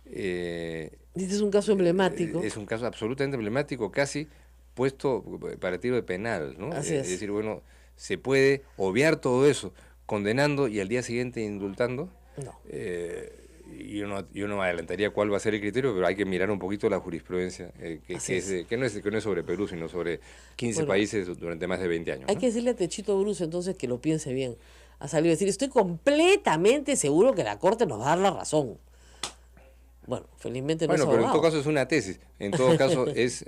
C: Este es un caso emblemático.
E: Es un caso absolutamente emblemático, casi puesto para tiro de penal, ¿no?
C: Así es.
E: Es decir, bueno, se puede obviar todo eso condenando y al día siguiente indultando.
C: No.
E: Yo no adelantaría cuál va a ser el criterio, pero hay que mirar un poquito la jurisprudencia, que no es sobre Perú, sino sobre 15 países durante más de 20 años.
C: Hay
E: ¿no?
C: que decirle a Techito Bruce entonces que lo piense bien. Ha salido a decir, estoy completamente seguro que la Corte nos va a dar la razón. Bueno, felizmente no es
E: Bueno, pero en
C: abogado.
E: todo caso es una tesis. En todo caso es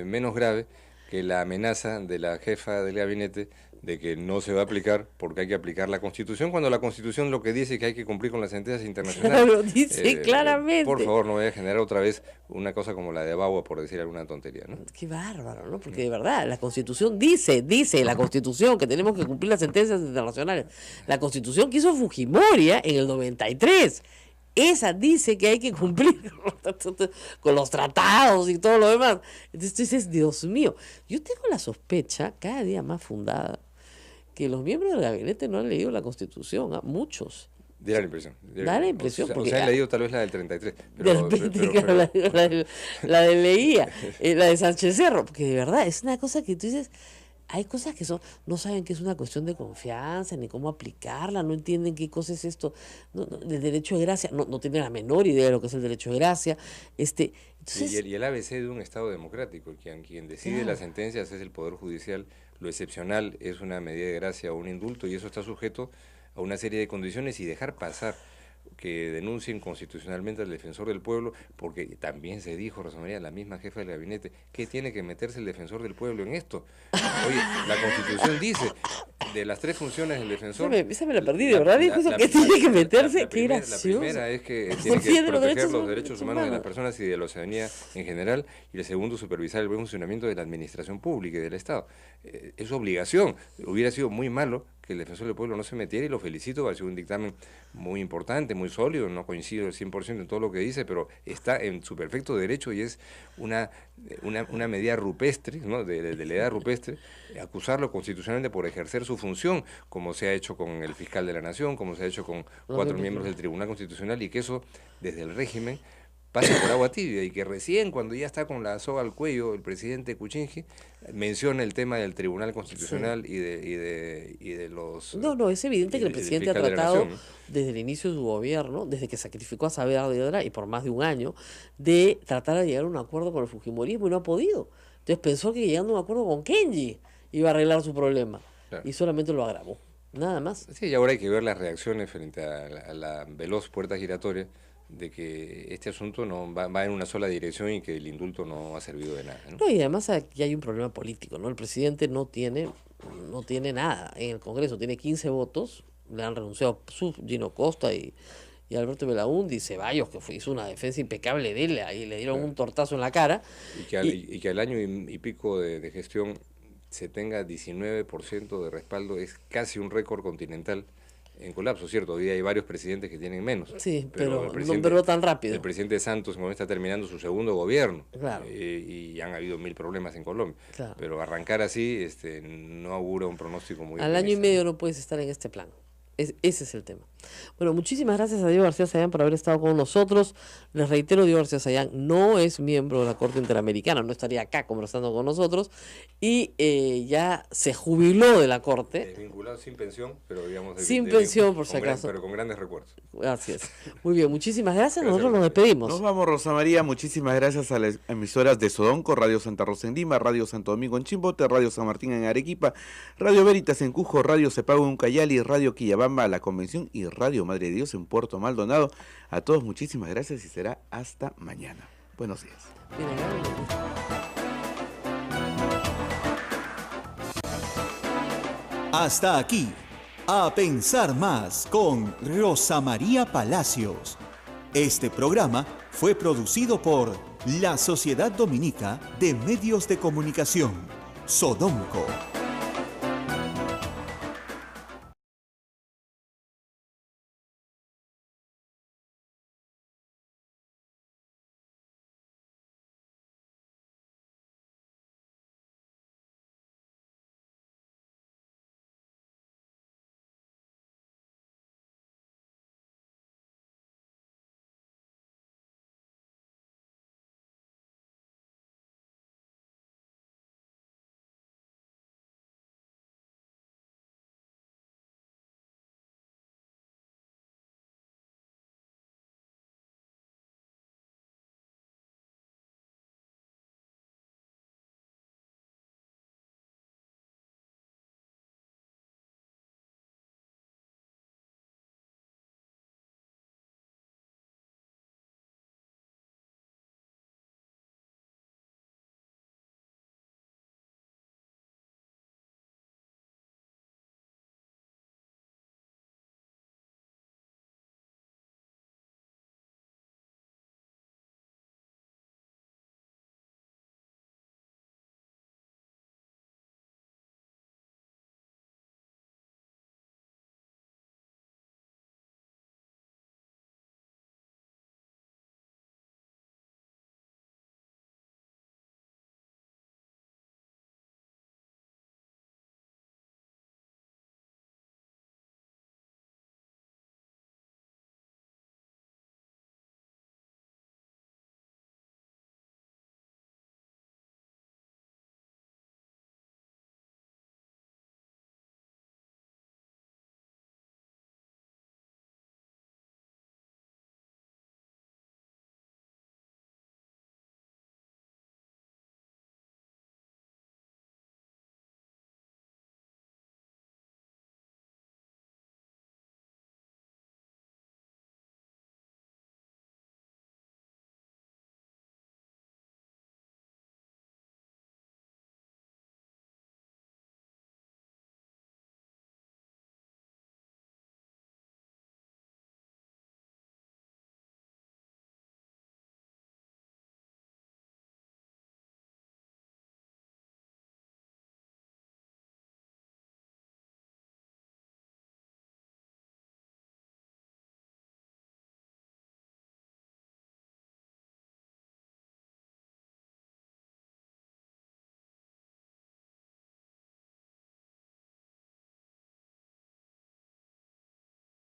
E: menos grave que la amenaza de la jefa del gabinete de que no se va a aplicar porque hay que aplicar la Constitución, cuando la Constitución lo que dice es que hay que cumplir con las sentencias internacionales.
C: Claro, dice claramente.
E: Por favor, no vaya a generar otra vez una cosa como la de Bagua, por decir alguna tontería, ¿no?
C: Qué bárbaro, ¿no? Porque de verdad, la Constitución dice la Constitución que tenemos que cumplir las sentencias internacionales. La Constitución que hizo Fujimori en el 93. Esa dice que hay que cumplir con los tratados y todo lo demás. Entonces tú dices, Dios mío, yo tengo la sospecha, cada día más fundada, que los miembros del gabinete no han leído la Constitución, muchos.
E: Da la impresión.
C: Da la impresión.
E: O sea, han leído tal vez la del 33.
C: La de Leía, la de Sánchez Cerro, porque de verdad es una cosa que tú dices, hay cosas que no saben que es una cuestión de confianza, ni cómo aplicarla, no entienden qué cosa es esto, del derecho de gracia, no tienen la menor idea de lo que es el derecho de gracia. Entonces,
E: y el ABC de un Estado democrático, quien decide
C: claro,
E: las sentencias es el Poder Judicial, lo excepcional es una medida de gracia o un indulto, y eso está sujeto a una serie de condiciones, y dejar pasar que denuncien constitucionalmente al defensor del pueblo, porque también se dijo, Rosa María, la misma jefa del gabinete, que tiene que meterse el defensor del pueblo en esto. Oye, la Constitución dice, de las 3 funciones del defensor...
C: Esa me la perdí, de verdad, dijo eso, que tiene que meterse, qué gracioso.
E: La primera es que tiene que proteger los derechos humanos de las personas y de la ciudadanía en general, y el segundo, supervisar el buen funcionamiento de la administración pública y del Estado. Es obligación. Hubiera sido muy malo que el defensor del pueblo no se metiera, y lo felicito, ha sido un dictamen muy importante, muy sólido, no coincido al 100% en todo lo que dice, pero está en su perfecto derecho, y es una medida rupestre, ¿no? de la edad rupestre, acusarlo constitucionalmente por ejercer su función, como se ha hecho con el fiscal de la Nación, como se ha hecho con 4 miembros del Tribunal Constitucional, y que eso, desde el régimen, pasa por agua tibia, y que recién, cuando ya está con la soga al cuello el presidente Kuczynski, menciona el tema del Tribunal Constitucional, sí, y de los...
C: No, es evidente que el presidente ha tratado, desde el inicio de su gobierno, desde que sacrificó a Saavedra y por más de un año, de tratar de llegar a un acuerdo con el fujimorismo, y no ha podido. Entonces pensó que llegando a un acuerdo con Kenji iba a arreglar su problema, claro, y solamente lo agravó, nada más.
E: Sí, y ahora hay que ver las reacciones frente a la veloz puerta giratoria de que este asunto no va en una sola dirección, y que el indulto no ha servido de nada, ¿no?
C: No, y además aquí hay un problema político, ¿no? El presidente no tiene nada en el Congreso, tiene 15 votos, le han renunciado Gino Costa y Alberto Belaúnde, y Ceballos, que hizo una defensa impecable de él, ahí le dieron un tortazo en la cara.
E: Y que al año y pico de gestión se tenga 19% de respaldo es casi un récord continental en colapso, ¿cierto? Hoy día hay varios presidentes que tienen menos.
C: Sí, pero no tan rápido.
E: El presidente Santos está terminando su segundo gobierno,
C: claro,
E: y han habido 1000 problemas en Colombia.
C: Claro.
E: Pero arrancar así no augura un pronóstico muy
C: Al año y medio no puedes estar en este plan. Ese es el tema. Bueno, muchísimas gracias a Diego García Sayán por haber estado con nosotros. Les reitero, Diego García Sayán no es miembro de la Corte Interamericana, no estaría acá conversando con nosotros, y ya se jubiló de la Corte.
E: Vinculado sin pensión, pero digamos...
C: Sin pensión, por si acaso.
E: Pero con grandes recuerdos.
C: Así es. Muy bien, muchísimas gracias. Nosotros nos despedimos.
B: Nos vamos, Rosa María. Muchísimas gracias a las emisoras de Sodonco, Radio Santa Rosa en Lima, Radio Santo Domingo en Chimbote, Radio San Martín en Arequipa, Radio Veritas en Cusco, Radio Cepago en Ucayali, Radio Quillabamba, La Convención, y Radio Madre de Dios en Puerto Maldonado. A todos muchísimas gracias, y será hasta mañana. Buenos días.
C: Mira, ya me metí.
A: Hasta aquí, A Pensar Más con Rosa María Palacios. Este programa fue producido por la Sociedad Dominica de Medios de Comunicación, Sodomco.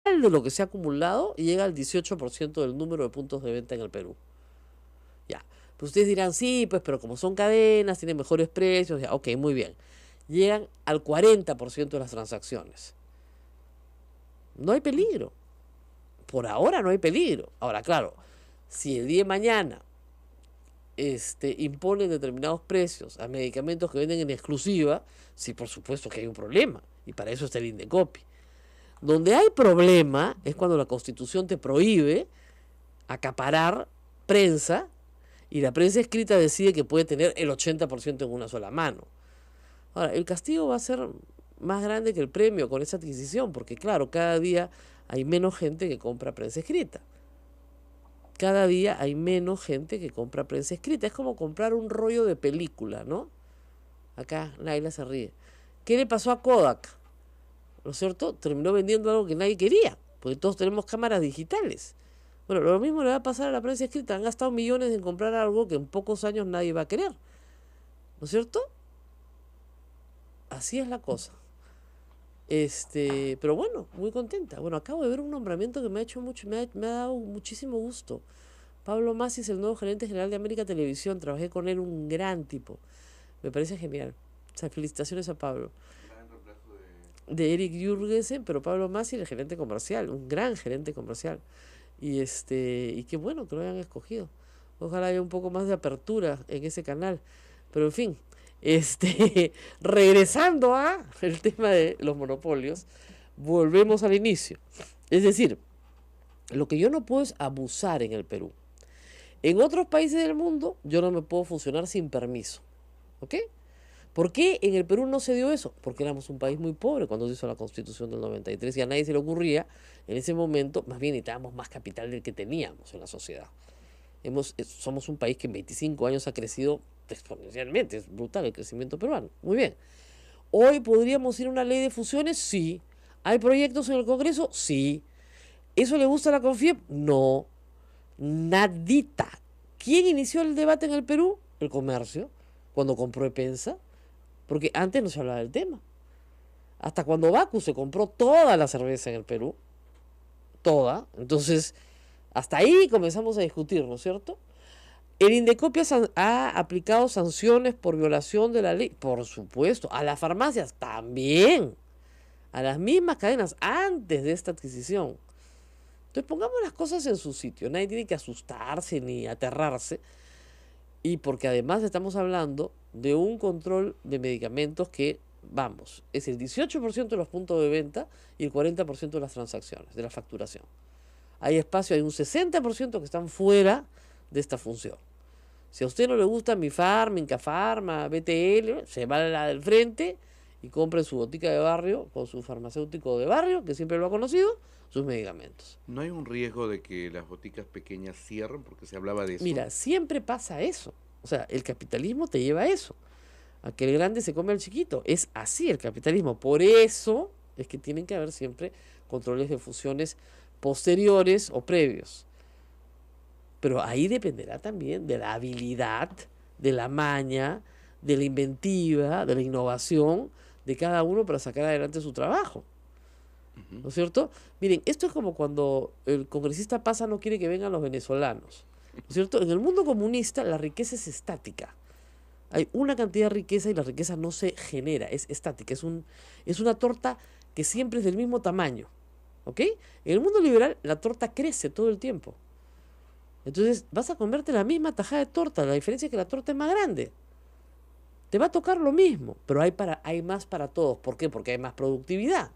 C: De lo que se ha acumulado y llega al 18% del número de puntos de venta en el Perú. Ya. Pues ustedes dirán, sí, pues, pero como son cadenas, tienen mejores precios. Ya, ok, muy bien. Llegan al 40% de las transacciones. No hay peligro. Por ahora no hay peligro. Ahora, claro, si el día de mañana imponen determinados precios a medicamentos que venden en exclusiva, sí, por supuesto que hay un problema. Y para eso está el Indecopi. Donde hay problema es cuando la Constitución te prohíbe acaparar prensa y la prensa escrita decide que puede tener el 80% en una sola mano. Ahora, el castigo va a ser más grande que el premio con esa adquisición, porque claro, cada día hay menos gente que compra prensa escrita. Cada día hay menos gente que compra prensa escrita. Es como comprar un rollo de película, ¿no? Acá Naila se ríe. ¿Qué le pasó a Kodak? ¿No es cierto? Terminó vendiendo algo que nadie quería, porque todos tenemos cámaras digitales. Bueno, lo mismo le va a pasar a la prensa escrita. Han gastado millones en comprar algo que en pocos años nadie va a querer. ¿No es cierto? Así es la cosa. Pero bueno, muy contenta. Bueno, acabo de ver un nombramiento que me ha hecho mucho, me ha dado muchísimo gusto. Pablo Masi es el nuevo gerente general de América Televisión. Trabajé con él, un gran tipo. Me parece genial. O sea, felicitaciones a Pablo. De Eric Jürgensen, pero Pablo Masi, el gerente comercial, un gran gerente comercial. Y qué bueno que lo hayan escogido. Ojalá haya un poco más de apertura en ese canal. Pero en fin, regresando a el tema de los monopolios, volvemos al inicio. Es decir, lo que yo no puedo es abusar en el Perú. En otros países del mundo yo no me puedo funcionar sin permiso. ¿Ok? ¿Por qué en el Perú no se dio eso? Porque éramos un país muy pobre cuando se hizo la Constitución del 93 y a nadie se le ocurría en ese momento, más bien necesitábamos más capital del que teníamos en la sociedad. Somos un país que en 25 años ha crecido exponencialmente, es brutal el crecimiento peruano. Muy bien. ¿Hoy podríamos ir a una ley de fusiones? Sí. ¿Hay proyectos en el Congreso? Sí. ¿Eso le gusta a la CONFIEP? No. Nadita. ¿Quién inició el debate en el Perú? El comercio, cuando compró Epensa, porque antes no se hablaba del tema. Hasta cuando Bacu se compró toda la cerveza en el Perú, toda, entonces hasta ahí comenzamos a discutir, ¿no es cierto? El Indecopi ha aplicado sanciones por violación de la ley, por supuesto, a las farmacias también, a las mismas cadenas antes de esta adquisición. Entonces pongamos las cosas en su sitio, nadie tiene que asustarse ni aterrarse, y porque además estamos hablando de un control de medicamentos que, vamos, es el 18% de los puntos de venta y el 40% de las transacciones, de la facturación. Hay espacio, hay un 60% que están fuera de esta función. Si a usted no le gusta Mifarma, Incafarma, BTL, se va a la del frente y compre su botica de barrio con su farmacéutico de barrio, que siempre lo ha conocido, sus medicamentos.
B: ¿No hay un riesgo de que las boticas pequeñas cierren? Porque se hablaba de eso.
C: Mira, siempre pasa eso. O sea, el capitalismo te lleva a eso, a que el grande se come al chiquito. Es así el capitalismo. Por eso es que tienen que haber siempre controles de fusiones posteriores o previos. Pero ahí dependerá también de la habilidad, de la maña, de la inventiva, de la innovación de cada uno para sacar adelante su trabajo. ¿No es cierto? Miren, esto es como cuando el congresista pasa no quiere que vengan los venezolanos. ¿No es cierto? En el mundo comunista la riqueza es estática. Hay una cantidad de riqueza y la riqueza no se genera, es estática. Es una torta que siempre es del mismo tamaño. ¿Ok? En el mundo liberal la torta crece todo el tiempo. Entonces vas a comerte la misma tajada de torta, la diferencia es que la torta es más grande. Te va a tocar lo mismo, pero hay más para todos. ¿Por qué? Porque hay más productividad.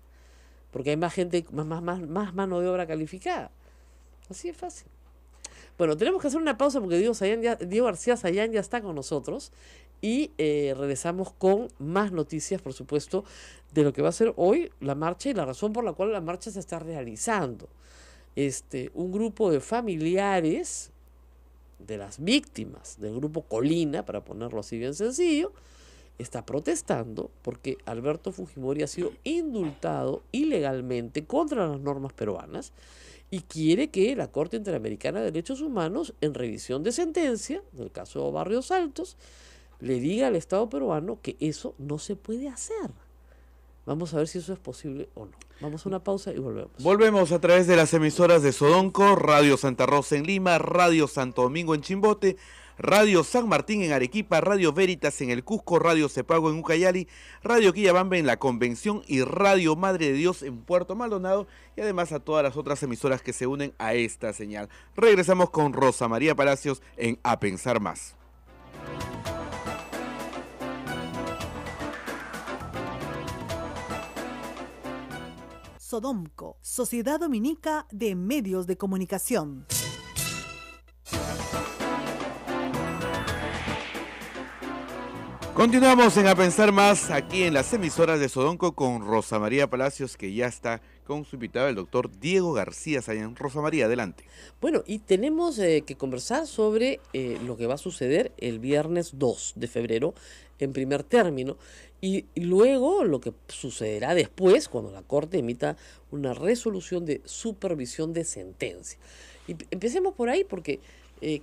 C: Porque hay más gente, más mano de obra calificada. Así es fácil. Bueno, tenemos que hacer una pausa porque Diego García Sayán ya está con nosotros y regresamos con más noticias, por supuesto, de lo que va a ser hoy la marcha y la razón por la cual la marcha se está realizando. Un grupo de familiares de las víctimas del grupo Colina, para ponerlo así bien sencillo, está protestando porque Alberto Fujimori ha sido indultado ilegalmente contra las normas peruanas y quiere que la Corte Interamericana de Derechos Humanos, en revisión de sentencia, en el caso de Barrios Altos, le diga al Estado peruano que eso no se puede hacer. Vamos a ver si eso es posible o no. Vamos a una pausa y volvemos.
B: Volvemos a través de las emisoras de Sodonco, Radio Santa Rosa en Lima, Radio Santo Domingo en Chimbote, Radio San Martín en Arequipa, Radio Veritas en el Cusco, Radio Cepago en Ucayali, Radio Quillabamba en La Convención y Radio Madre de Dios en Puerto Maldonado, y además a todas las otras emisoras que se unen a esta señal. Regresamos con Rosa María Palacios en A Pensar Más.
D: Sodomco, Sociedad Dominica de Medios de Comunicación.
B: Continuamos en A Pensar Más, aquí en las emisoras de Sodonco con Rosa María Palacios, que ya está con su invitado, el doctor Diego García Sayán. Rosa María, adelante.
C: Bueno, y tenemos que conversar sobre lo que va a suceder el viernes 2 de febrero en primer término y luego lo que sucederá después cuando la Corte emita una resolución de supervisión de sentencia. Y empecemos por ahí porque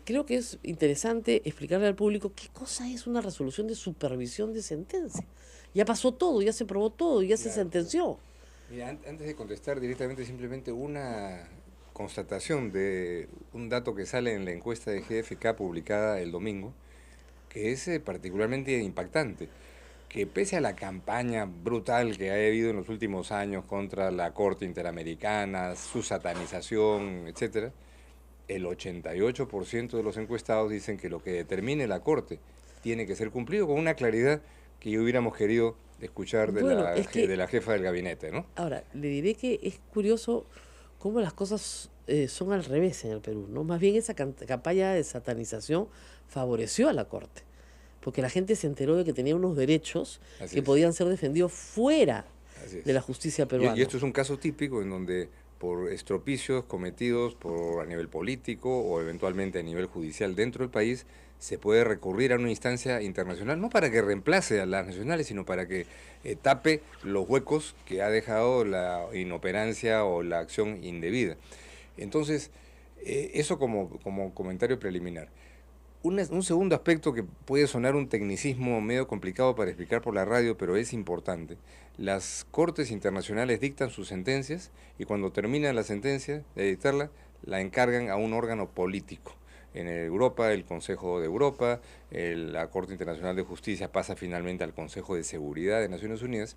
C: creo que es interesante explicarle al público qué cosa es una resolución de supervisión de sentencia. Ya pasó todo, ya se probó todo, ya se sentenció.
E: Mira, antes de contestar directamente, simplemente una constatación de un dato que sale en la encuesta de GFK publicada el domingo, que es particularmente impactante, que pese a la campaña brutal que ha habido en los últimos años contra la Corte Interamericana, su satanización, etcétera, el 88% de los encuestados dicen que lo que determine la Corte tiene que ser cumplido con una claridad que hubiéramos querido escuchar de, de la jefa del gabinete, ¿no?
C: Ahora, le diré que es curioso cómo las cosas son al revés en el Perú, ¿no? Más bien esa campaña de satanización favoreció a la Corte, porque la gente se enteró de que tenía unos derechos
E: Así
C: que
E: es.
C: podían ser defendidos fuera
E: Así es.
C: de la justicia
E: Y
C: peruana.
E: esto es un caso típico en donde por estropicios cometidos a nivel político o eventualmente a nivel judicial dentro del país, se puede recurrir a una instancia internacional, no para que reemplace a las nacionales, sino para que tape los huecos que ha dejado la inoperancia o la acción indebida. Entonces, eso como comentario preliminar. Un segundo aspecto que puede sonar un tecnicismo medio complicado para explicar por la radio, pero es importante. Las cortes internacionales dictan sus sentencias y cuando termina la sentencia de dictarla, la encargan a un órgano político. En Europa, el Consejo de Europa, la Corte Internacional de Justicia pasa finalmente al Consejo de Seguridad de Naciones Unidas,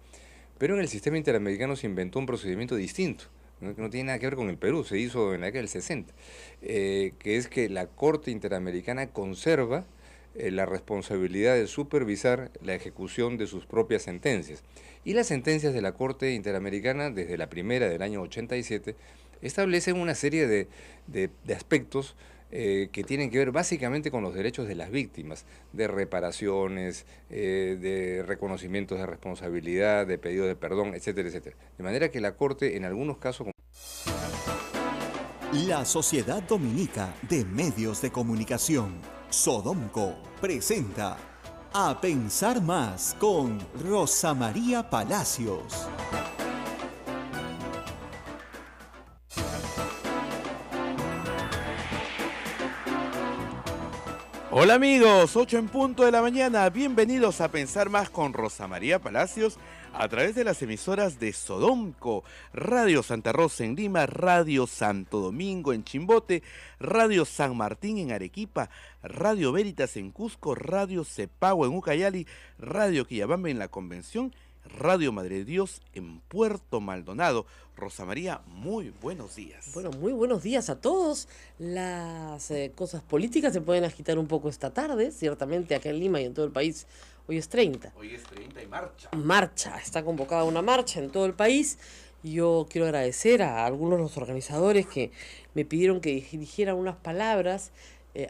E: pero en el sistema interamericano se inventó un procedimiento distinto. No tiene nada que ver con el Perú, se hizo en la década del 60, que es que la Corte Interamericana conserva la responsabilidad de supervisar la ejecución de sus propias sentencias. Y las sentencias de la Corte Interamericana, desde la primera del año 87, establecen una serie de aspectos que tienen que ver básicamente con los derechos de las víctimas, de reparaciones, de reconocimientos de responsabilidad, de pedido de perdón, etcétera, etcétera. De manera que la Corte, en algunos casos...
A: La Sociedad Dominica de Medios de Comunicación, Sodomco, presenta A Pensar Más con Rosa María Palacios.
B: Hola amigos, 8 en punto de la mañana, bienvenidos a Pensar Más con Rosa María Palacios a través de las emisoras de Sodomco, Radio Santa Rosa en Lima, Radio Santo Domingo en Chimbote, Radio San Martín en Arequipa, Radio Veritas en Cusco, Radio Cepagua en Ucayali, Radio Quillabamba en La Convención, Radio Madre de Dios en Puerto Maldonado. Rosa María, muy buenos días.
C: Bueno, muy buenos días a todos. Las cosas políticas se pueden agitar un poco esta tarde, ciertamente acá en Lima y en todo el país. Hoy es 30.
B: Hoy es 30 y marcha.
C: Marcha, está convocada una marcha en todo el país. Yo quiero agradecer a algunos de los organizadores que me pidieron que dijera unas palabras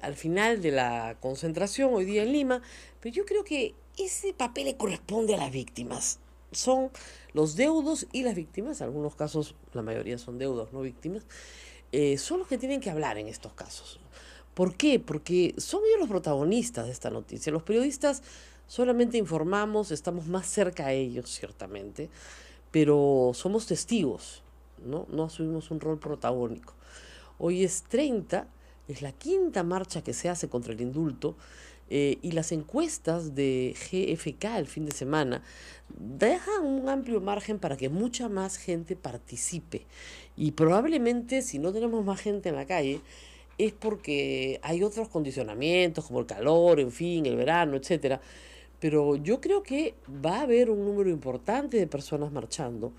C: al final de la concentración hoy día en Lima, pero yo creo que ese papel le corresponde a las víctimas. Son los deudos y las víctimas, en algunos casos la mayoría son deudos, no víctimas, son los que tienen que hablar en estos casos. ¿Por qué? Porque son ellos los protagonistas de esta noticia. Los periodistas solamente informamos, estamos más cerca a ellos, ciertamente, pero somos testigos, no asumimos un rol protagónico. Hoy es 30, es la quinta marcha que se hace contra el indulto, y las encuestas de GFK el fin de semana dejan un amplio margen para que mucha más gente participe. Y probablemente, si no tenemos más gente en la calle, es porque hay otros condicionamientos, como el calor, en fin, el verano, etcétera. Pero yo creo que va a haber un número importante de personas marchando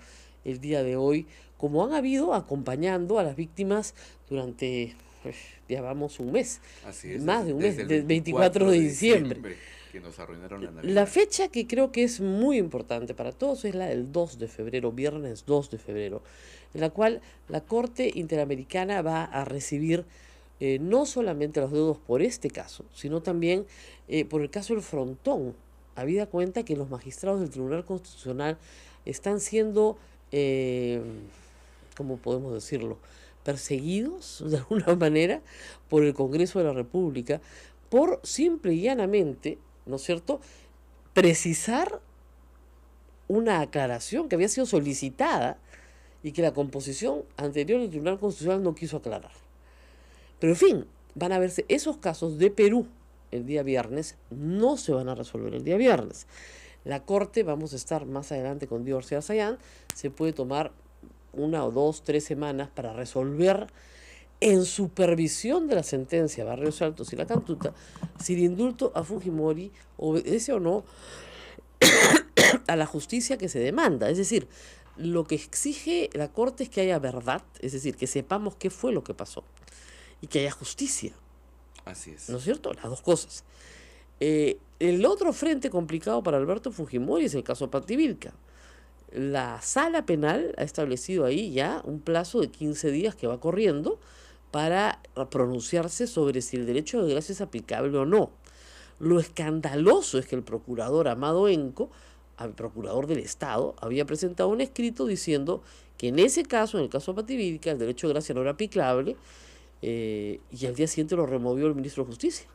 C: el día de hoy, como han habido acompañando a las víctimas durante... ya vamos un mes,
B: Así es,
C: más de un mes,
B: desde el
C: del 24 de diciembre.
B: Que nos arruinaron la Navidad.
C: La fecha que creo que es muy importante para todos es la del 2 de febrero, viernes 2 de febrero, en la cual la Corte Interamericana va a recibir no solamente los deudos por este caso, sino también por el caso del Frontón. Habida cuenta que los magistrados del Tribunal Constitucional están siendo, ¿cómo podemos decirlo?, perseguidos de alguna manera por el Congreso de la República por simple y llanamente, ¿no es cierto?, precisar una aclaración que había sido solicitada y que la composición anterior del Tribunal Constitucional no quiso aclarar. Pero en fin, van a verse esos casos de Perú el día viernes, no se van a resolver el día viernes. La Corte, vamos a estar más adelante con Diorcia Sayán, se puede tomar 1 o 2, 3 semanas para resolver en supervisión de la sentencia Barrios Altos y La Cantuta si el indulto a Fujimori obedece o no a la justicia que se demanda. Es decir, lo que exige la Corte es que haya verdad, es decir, que sepamos qué fue lo que pasó y que haya justicia.
B: Así es.
C: ¿No es cierto? Las dos cosas. El otro frente complicado para Alberto Fujimori es el caso Patti Vilca. La sala penal ha establecido ahí ya un plazo de 15 días que va corriendo para pronunciarse sobre si el derecho de gracia es aplicable o no. Lo escandaloso es que el procurador Amado Enco, el procurador del Estado, había presentado un escrito diciendo que en ese caso, en el caso de Pativilca, el derecho de gracia no era aplicable, y al día siguiente lo removió el ministro de Justicia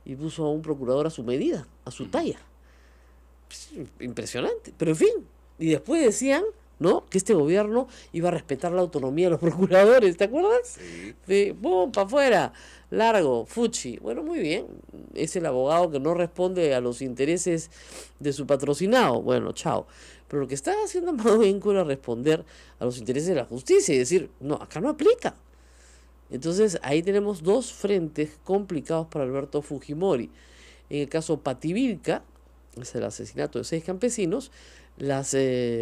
C: y puso a un procurador a su medida, a su talla. Impresionante, pero en fin. Y después decían, ¿no?, que este gobierno iba a respetar la autonomía de los procuradores, ¿te acuerdas?
E: Sí.
C: De, ¡pum!, para afuera, largo, fuchi. Bueno, muy bien, es el abogado que no responde a los intereses de su patrocinado. Bueno, chao. Pero lo que estaba haciendo Amado Enco era responder a los intereses de la justicia y decir, no, acá no aplica. Entonces ahí tenemos dos frentes complicados para Alberto Fujimori. En el caso Pativilca, es el asesinato de 6 campesinos, las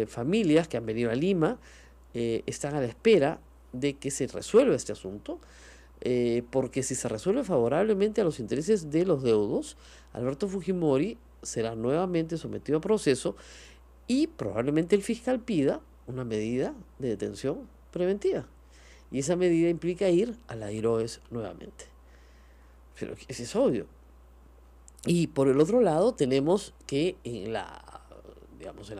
C: familias que han venido a Lima están a la espera de que se resuelva este asunto, porque si se resuelve favorablemente a los intereses de los deudos, Alberto Fujimori será nuevamente sometido a proceso y probablemente el fiscal pida una medida de detención preventiva. Y esa medida implica ir a la IROES nuevamente. Pero eso es obvio. Y por el otro lado tenemos que en la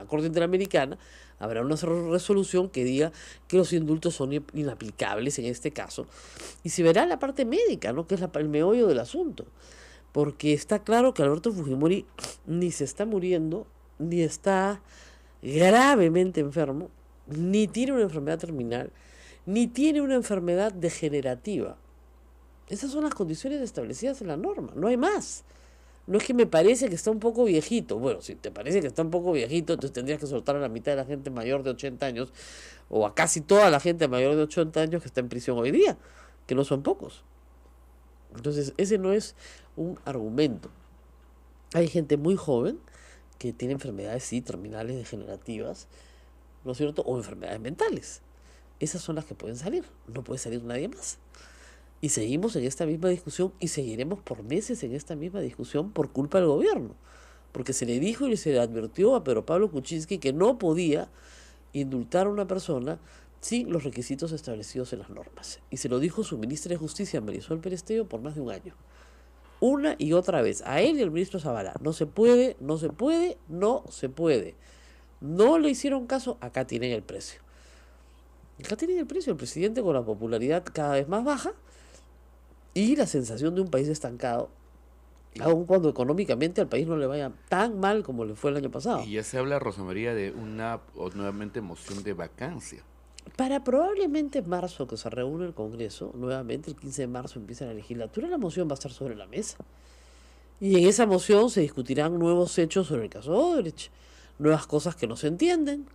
C: Corte Interamericana habrá una resolución que diga que los indultos son inaplicables en este caso. Y se verá la parte médica, ¿no?, que es el meollo del asunto. Porque está claro que Alberto Fujimori ni se está muriendo, ni está gravemente enfermo, ni tiene una enfermedad terminal, ni tiene una enfermedad degenerativa. Esas son las condiciones establecidas en la norma, no hay más. No es que me parece que está un poco viejito. Bueno, si te parece que está un poco viejito, entonces tendrías que soltar a la mitad de la gente mayor de 80 años, o a casi toda la gente mayor de 80 años que está en prisión hoy día, que no son pocos. Entonces, ese no es un argumento. Hay gente muy joven que tiene enfermedades, sí, terminales degenerativas, ¿no es cierto?, o enfermedades mentales. Esas son las que pueden salir, no puede salir nadie más. Y seguimos en esta misma discusión y seguiremos por meses en esta misma discusión por culpa del gobierno. Porque se le dijo y se le advirtió a Pedro Pablo Kuczynski que no podía indultar a una persona sin los requisitos establecidos en las normas. Y se lo dijo su ministra de Justicia, Marisol Perestello, por más de un año. Una y otra vez, a él y al ministro Zavala. No se puede, no se puede, no se puede. No le hicieron caso, acá tienen el precio. Acá tienen el precio, el presidente con la popularidad cada vez más baja y la sensación de un país estancado, aun cuando económicamente al país no le vaya tan mal como le fue el año pasado.
B: Y ya se habla, Rosa María, de una nuevamente moción de vacancia.
C: Para probablemente en marzo, que se reúne el Congreso, nuevamente el 15 de marzo empieza la legislatura, la moción va a estar sobre la mesa. Y en esa moción se discutirán nuevos hechos sobre el caso Odebrecht, nuevas cosas que no se entienden,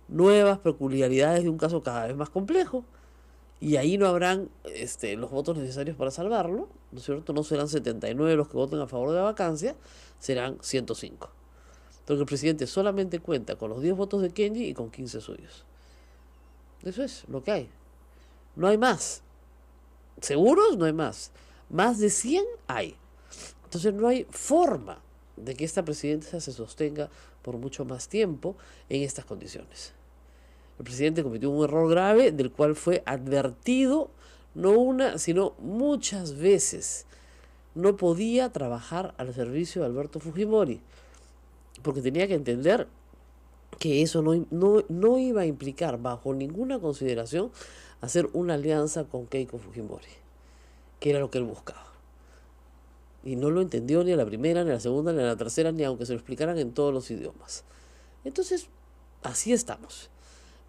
C: nuevas peculiaridades de un caso cada vez más complejo. Y ahí no habrán los votos necesarios para salvarlo, ¿no es cierto? No serán 79 los que voten a favor de la vacancia, serán 105. Porque el presidente solamente cuenta con los 10 votos de Kenji y con 15 suyos. Eso es lo que hay. No hay más. ¿Seguros? No hay más. Más de 100 hay. Entonces no hay forma de que esta presidencia se sostenga por mucho más tiempo en estas condiciones. El presidente cometió un error grave del cual fue advertido no una, sino muchas veces. No podía trabajar al servicio de Alberto Fujimori, porque tenía que entender que eso no iba a implicar bajo ninguna consideración hacer una alianza con Keiko Fujimori, que era lo que él buscaba. Y no lo entendió ni a la primera, ni a la segunda, ni a la tercera, ni aunque se lo explicaran en todos los idiomas. Entonces, así estamos.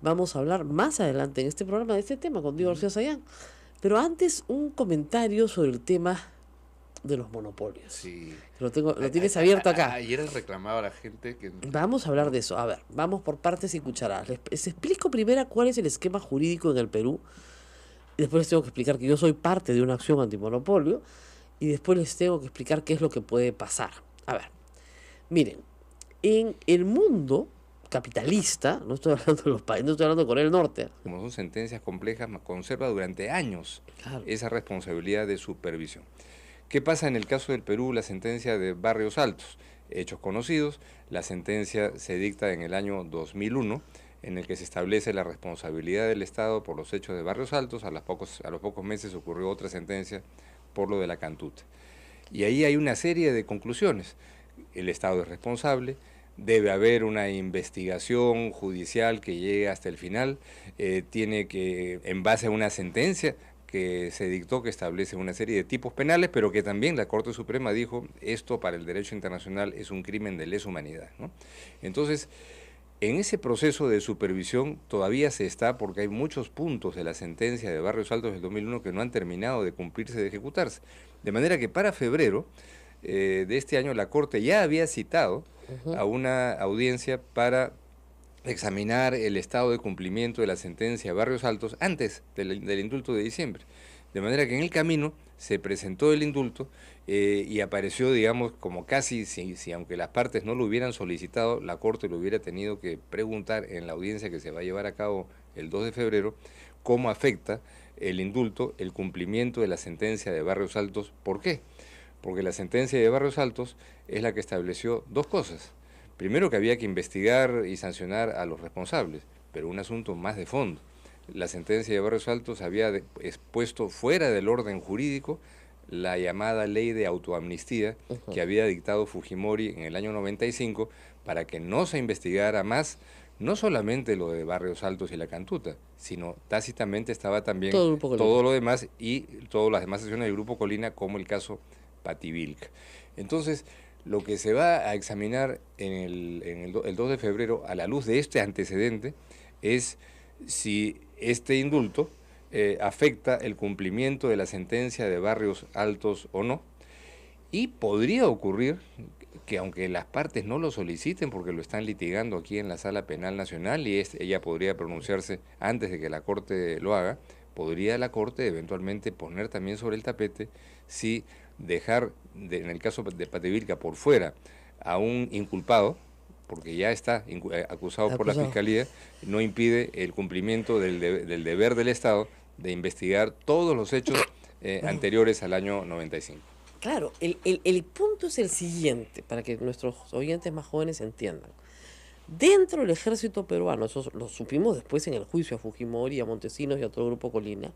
C: Vamos a hablar más adelante en este programa de este tema con Diego García Sayán. Pero antes, un comentario sobre el tema de los monopolios.
B: Sí.
C: Lo tienes abierto acá.
B: Ayer reclamaba la gente que...
C: Vamos a hablar de eso. A ver, vamos por partes y cucharadas. Les explico primero cuál es el esquema jurídico en el Perú. Y después les tengo que explicar que yo soy parte de una acción antimonopolio. Y después les tengo que explicar qué es lo que puede pasar. A ver, miren, en el mundo capitalista, no estoy hablando de los países, no estoy hablando de Corea del Norte.
E: Como son sentencias complejas, conserva durante años esa responsabilidad de supervisión. ¿Qué pasa en el caso del Perú, la sentencia de Barrios Altos? hechos conocidos. La sentencia se dicta en el año 2001, en el que se establece la responsabilidad del Estado por los hechos de Barrios Altos. A los pocos meses ocurrió otra sentencia por lo de la Cantuta. Y ahí hay una serie de conclusiones. El Estado es responsable, debe haber una investigación judicial que llegue hasta el final, tiene que, en base a una sentencia que se dictó que establece una serie de tipos penales, pero que también la Corte Suprema dijo, esto para el derecho internacional es un crimen de lesa humanidad, ¿no? Entonces, en ese proceso de supervisión todavía se está, porque hay muchos puntos de la sentencia de Barrios Altos del 2001 que no han terminado de cumplirse, de ejecutarse. De manera que para febrero de este año la Corte ya había citado a una audiencia para examinar el estado de cumplimiento de la sentencia de Barrios Altos antes del indulto de diciembre. De manera que en el camino se presentó el indulto y apareció, digamos, como casi, si aunque las partes no lo hubieran solicitado, la Corte lo hubiera tenido que preguntar en la audiencia que se va a llevar a cabo el 2 de febrero, cómo afecta el indulto, el cumplimiento de la sentencia de Barrios Altos. ¿Por qué? Porque la sentencia de Barrios Altos es la que estableció dos cosas. Primero, que había que investigar y sancionar a los responsables, pero un asunto más de fondo. La sentencia de Barrios Altos había expuesto fuera del orden jurídico la llamada ley de autoamnistía que había dictado Fujimori en el año 95 para que no se investigara más, no solamente lo de Barrios Altos y la Cantuta, sino tácitamente estaba también todo lo demás y todas las demás sesiones del Grupo Colina, como el caso Pativilca. Entonces, lo que se va a examinar el 2 de febrero, a la luz de este antecedente, es si este indulto afecta el cumplimiento de la sentencia de Barrios Altos o no, y podría ocurrir que, aunque las partes no lo soliciten porque lo están litigando aquí en la Sala Penal Nacional y ella podría pronunciarse antes de que la Corte lo haga, podría la Corte eventualmente poner también sobre el tapete si dejar, en el caso de Pativilca, por fuera a un inculpado, porque ya está acusado por la Fiscalía, no impide el cumplimiento del deber del Estado de investigar todos los hechos anteriores al año 95.
C: Claro, el punto es el siguiente, para que nuestros oyentes más jóvenes entiendan. Dentro del ejército peruano, eso lo supimos después en el juicio a Fujimori, a Montesinos y a todo el Grupo Colina,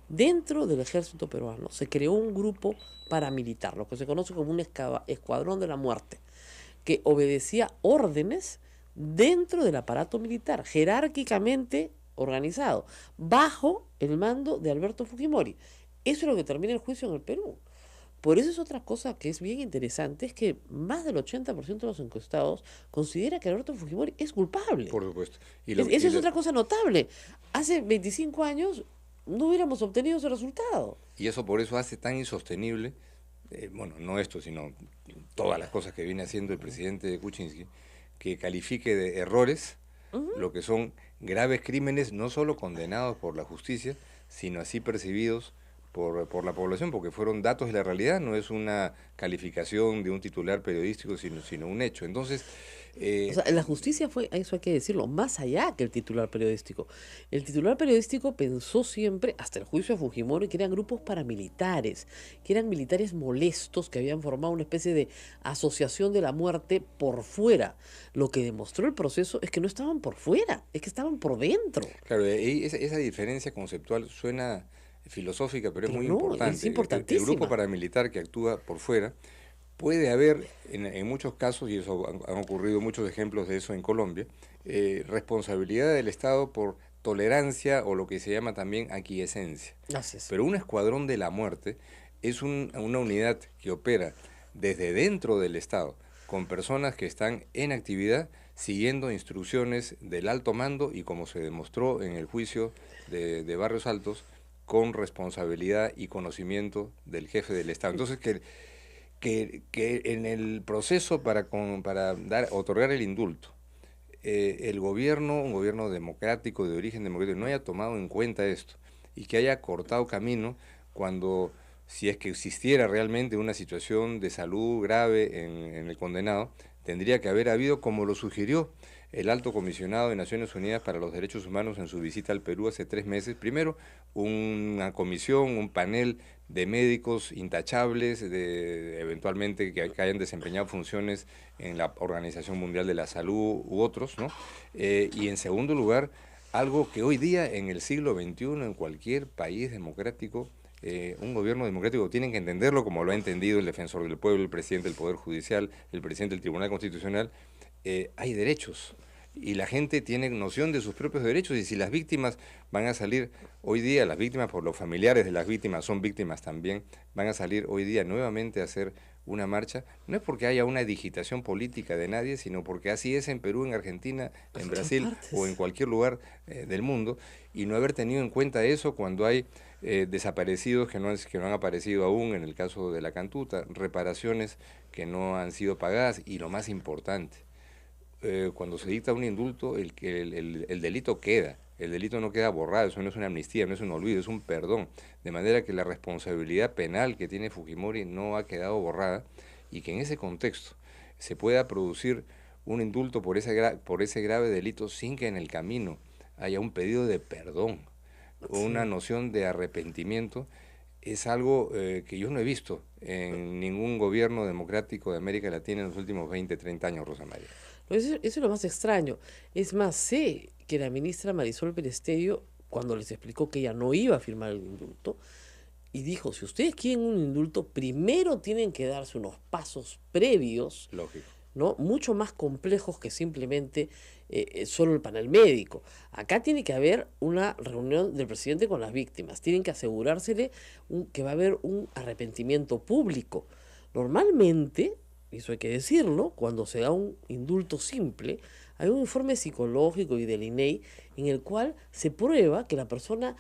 C: dentro del ejército peruano se creó un grupo paramilitar, lo que se conoce como un escuadrón de la muerte, que obedecía órdenes dentro del aparato militar, jerárquicamente organizado, bajo el mando de Alberto Fujimori. Eso es lo que termina el juicio en el Perú. Por eso es otra cosa que es bien interesante, es que más del 80% de los encuestados considera que Alberto Fujimori es culpable.
E: Por supuesto.
C: Eso es otra cosa notable. Hace 25 años no hubiéramos obtenido ese resultado.
E: Y eso por eso hace tan insostenible, bueno, no esto, sino todas las cosas que viene haciendo el presidente Kuczynski, que califique de errores lo que son graves crímenes, no solo condenados por la justicia, sino así percibidos por la población, porque fueron datos de la realidad, no es una calificación de un titular periodístico, sino un hecho. Entonces,
C: o sea, la justicia fue, eso hay que decirlo, más allá que el titular periodístico. El titular periodístico pensó siempre, hasta el juicio a Fujimori, que eran grupos paramilitares, que eran militares molestos, que habían formado una especie de asociación de la muerte por fuera. Lo que demostró el proceso es que no estaban por fuera, es que estaban por dentro.
E: Claro, esa diferencia conceptual suena filosófica, pero es muy importante.
C: Es importantísima.
E: El grupo paramilitar que actúa por fuera, puede haber, en muchos casos, y eso han ocurrido muchos ejemplos de eso en Colombia, responsabilidad del Estado por tolerancia o lo que se llama también aquiescencia.
C: Gracias.
E: Pero un escuadrón de la muerte es una unidad que opera desde dentro del Estado, con personas que están en actividad, siguiendo instrucciones del alto mando y, como se demostró en el juicio de Barrios Altos, con responsabilidad y conocimiento del jefe del Estado. Entonces, que en el proceso para otorgar el indulto, el gobierno, un gobierno democrático, de origen democrático, no haya tomado en cuenta esto y que haya cortado camino cuando, si es que existiera realmente una situación de salud grave en el condenado, tendría que haber habido, como lo sugirió el alto comisionado de Naciones Unidas para los Derechos Humanos en su visita al Perú hace 3 meses. Primero, una comisión, un panel de médicos intachables, eventualmente que hayan desempeñado funciones en la Organización Mundial de la Salud u otros, ¿no? Y en segundo lugar, algo que hoy día en el siglo XXI en cualquier país democrático, un gobierno democrático tienen que entenderlo como lo ha entendido el defensor del pueblo, el presidente del Poder Judicial, el presidente del Tribunal Constitucional. Hay derechos y la gente tiene noción de sus propios derechos, y si las víctimas van a salir hoy día, las víctimas por los familiares de las víctimas son víctimas también, van a salir hoy día nuevamente a hacer una marcha, no es porque haya una digitación política de nadie, sino porque así es en Perú, en Argentina, en Brasil o en cualquier lugar del mundo, y no haber tenido en cuenta eso cuando hay desaparecidos que no han aparecido aún, en el caso de la Cantuta, reparaciones que no han sido pagadas, y lo más importante, cuando se dicta un indulto, el delito queda. El delito no queda borrado, eso no es una amnistía, no es un olvido, es un perdón. De manera que la responsabilidad penal que tiene Fujimori no ha quedado borrada, y que en ese contexto se pueda producir un indulto por ese grave delito sin que en el camino haya un pedido de perdón o una noción de arrepentimiento, es algo que yo no he visto en ningún gobierno democrático de América Latina en los últimos 20, 30 años, Rosa María.
C: Eso es lo más extraño. Es más, sé que la ministra Marisol Perestello, cuando les explicó que ella no iba a firmar el indulto, y dijo, si ustedes quieren un indulto, primero tienen que darse unos pasos previos,
E: lógico,
C: ¿no? Mucho más complejos que simplemente solo el panel médico. Acá tiene que haber una reunión del presidente con las víctimas, tienen que asegurársele que va a haber un arrepentimiento público. Normalmente, eso hay que decirlo, cuando se da un indulto simple, hay un informe psicológico y del INEI en el cual se prueba que la persona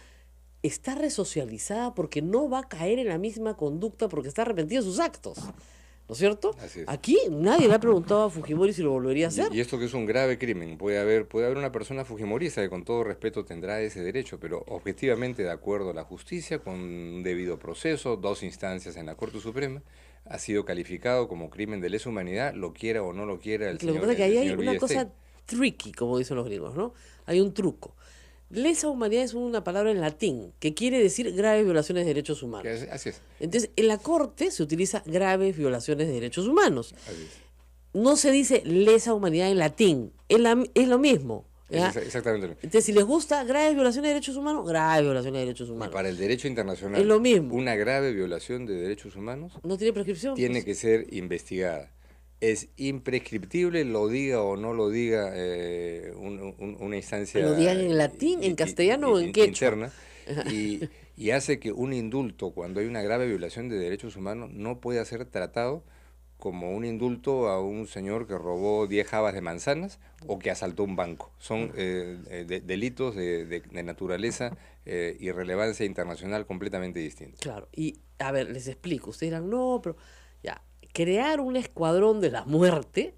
C: está resocializada porque no va a caer en la misma conducta porque está arrepentida de sus actos, ¿no es cierto?
E: Así es.
C: Aquí nadie le ha preguntado a Fujimori si lo volvería a hacer.
E: Y esto que es un grave crimen, puede haber una persona fujimorista que con todo respeto tendrá ese derecho, pero objetivamente, de acuerdo a la justicia, con un debido proceso, 2 instancias en la Corte Suprema, ha sido calificado como crimen de lesa humanidad, lo quiera o no lo quiera el señor.
C: Lo que pasa es que ahí hay una
E: Villestein.
C: cosa tricky, como dicen los gringos, ¿no? Hay un truco. Lesa humanidad es una palabra en latín que quiere decir graves violaciones de derechos humanos.
E: Así es.
C: Entonces, en la Corte se utiliza graves violaciones de derechos humanos.
E: Así es.
C: No se dice lesa humanidad en latín, es lo mismo. ¿Ya?
E: Exactamente lo mismo.
C: Entonces, si les gusta graves violaciones de derechos humanos, graves violaciones de derechos
E: Y
C: humanos.
E: para el derecho internacional,
C: Es lo mismo.
E: una grave violación de derechos humanos
C: ¿No tiene prescripción?
E: tiene que ser investigada. Es imprescriptible, lo diga o no lo diga una instancia...
C: Lo digan en latín, en castellano o en quechua.
E: Interna, y hace que un indulto, cuando hay una grave violación de derechos humanos, no pueda ser tratado como un indulto a un señor que robó 10 jabas de manzanas o que asaltó un banco. Son delitos de naturaleza y relevancia internacional completamente distintos.
C: Claro, y a ver, les explico. Ustedes dirán, no, pero ya, crear un escuadrón de la muerte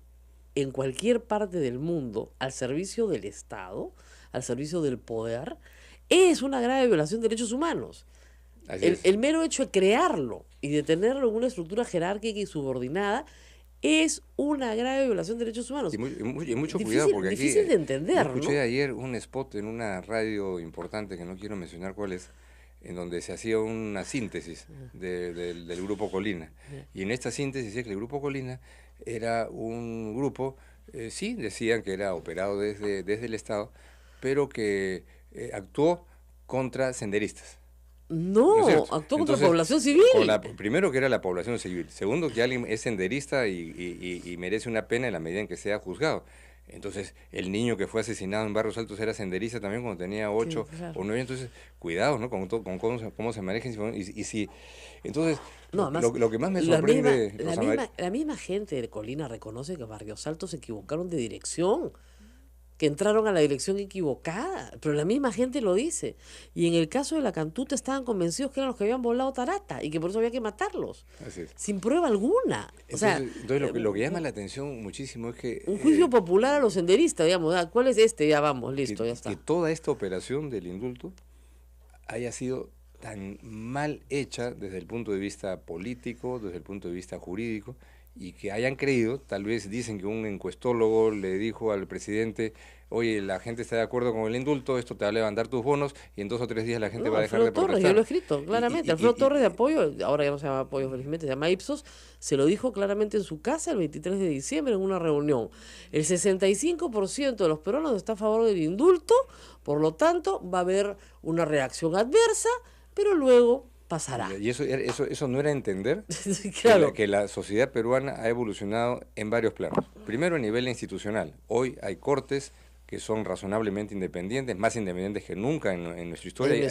C: en cualquier parte del mundo al servicio del Estado, al servicio del poder, es una grave violación de derechos humanos. El mero hecho de crearlo y de tenerlo en una estructura jerárquica y subordinada es una grave violación de derechos humanos.
E: Y mucho
C: Difícil,
E: cuidado, porque
C: difícil
E: aquí
C: de entender,
E: yo escuché
C: ¿no?
E: ayer un spot en una radio importante, que no quiero mencionar cuál es, en donde se hacía una síntesis del Grupo Colina. Y en esta síntesis decía que el Grupo Colina era un grupo, sí, decían que era operado desde el Estado, pero que actuó contra senderistas.
C: No,
E: ¿No es cierto?
C: actuó contra
E: Entonces,
C: la población civil.
E: Primero que era la población civil, segundo que alguien es senderista y merece una pena en la medida en que sea juzgado. Entonces, el niño que fue asesinado en Barrios Altos era senderista también cuando tenía 8
C: claro.
E: o 9, entonces, cuidado, ¿no? Con cómo se manejan. Y si, entonces,
C: No, además,
E: lo que más me sorprende,
C: la misma gente de Colina reconoce que Barrios Altos se equivocaron de dirección, que entraron a la dirección equivocada, pero la misma gente lo dice. Y en el caso de la Cantuta estaban convencidos que eran los que habían volado Tarata y que por eso había que matarlos,
E: así es.
C: sin prueba alguna.
E: Entonces lo que llama la atención muchísimo es que...
C: un juicio popular a los senderistas, digamos, ¿cuál es este? Ya vamos, listo, ya está.
E: Que toda esta operación del indulto haya sido tan mal hecha desde el punto de vista político, desde el punto de vista jurídico, y que hayan creído, tal vez dicen que un encuestólogo le dijo al presidente, oye, la gente está de acuerdo con el indulto, esto te va a levantar tus bonos y en 2 o 3 días la gente
C: No,
E: va a dejar
C: Alfredo
E: de
C: Torres,
E: protestar.
C: yo lo he escrito claramente. Alfredo Torres de Apoyo, ahora ya no se llama Apoyo felizmente, se llama Ipsos, se lo dijo claramente en su casa el 23 de diciembre en una reunión. El 65% de los peruanos está a favor del indulto, por lo tanto va a haber una reacción adversa, pero luego pasará.
E: Y eso no era entender
C: Claro.
E: que la sociedad peruana ha evolucionado en varios planos. Primero a nivel institucional. Hoy hay cortes que son razonablemente independientes, más independientes que nunca en nuestra historia,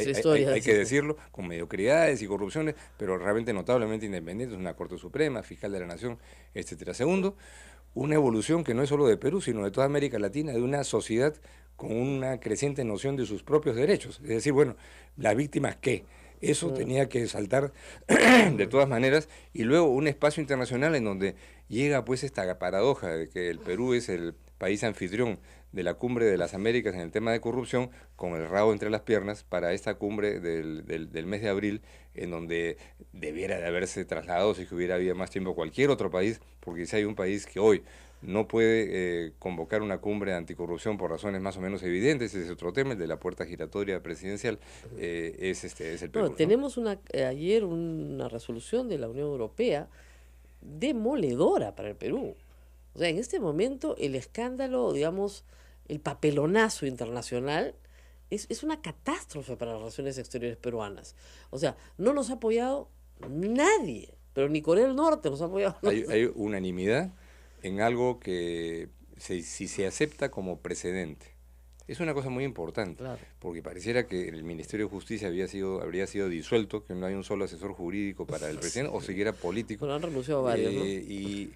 E: hay que decirlo, con mediocridades y corrupciones, pero realmente notablemente independientes, una Corte Suprema, Fiscal de la Nación, etcétera. Segundo, una evolución que no es solo de Perú, sino de toda América Latina, de una sociedad con una creciente noción de sus propios derechos. Es decir, bueno, las víctimas, ¿qué? Eso tenía que saltar de todas maneras, y luego un espacio internacional en donde llega pues esta paradoja de que el Perú es el país anfitrión de la cumbre de las Américas en el tema de corrupción, con el rabo entre las piernas para esta cumbre del mes de abril, en donde debiera de haberse trasladado, si hubiera habido más tiempo, cualquier otro país, porque si hay un país que hoy no puede convocar una cumbre anticorrupción por razones más o menos evidentes, ese es otro tema, el de la puerta giratoria presidencial, es el Perú.
C: No, tenemos ayer una resolución de la Unión Europea demoledora para el Perú. O sea, en este momento el escándalo, digamos, el papelonazo internacional es una catástrofe para las relaciones exteriores peruanas. O sea, no nos ha apoyado nadie, pero ni Corea del Norte nos ha apoyado.
E: Hay unanimidad en algo que si se acepta como precedente. Es una cosa muy importante,
C: Claro.
E: porque pareciera que el Ministerio de Justicia habría sido disuelto, que no hay un solo asesor jurídico para el presidente, o siquiera político.
C: Bueno, han renunciado varios, ¿no?
E: Y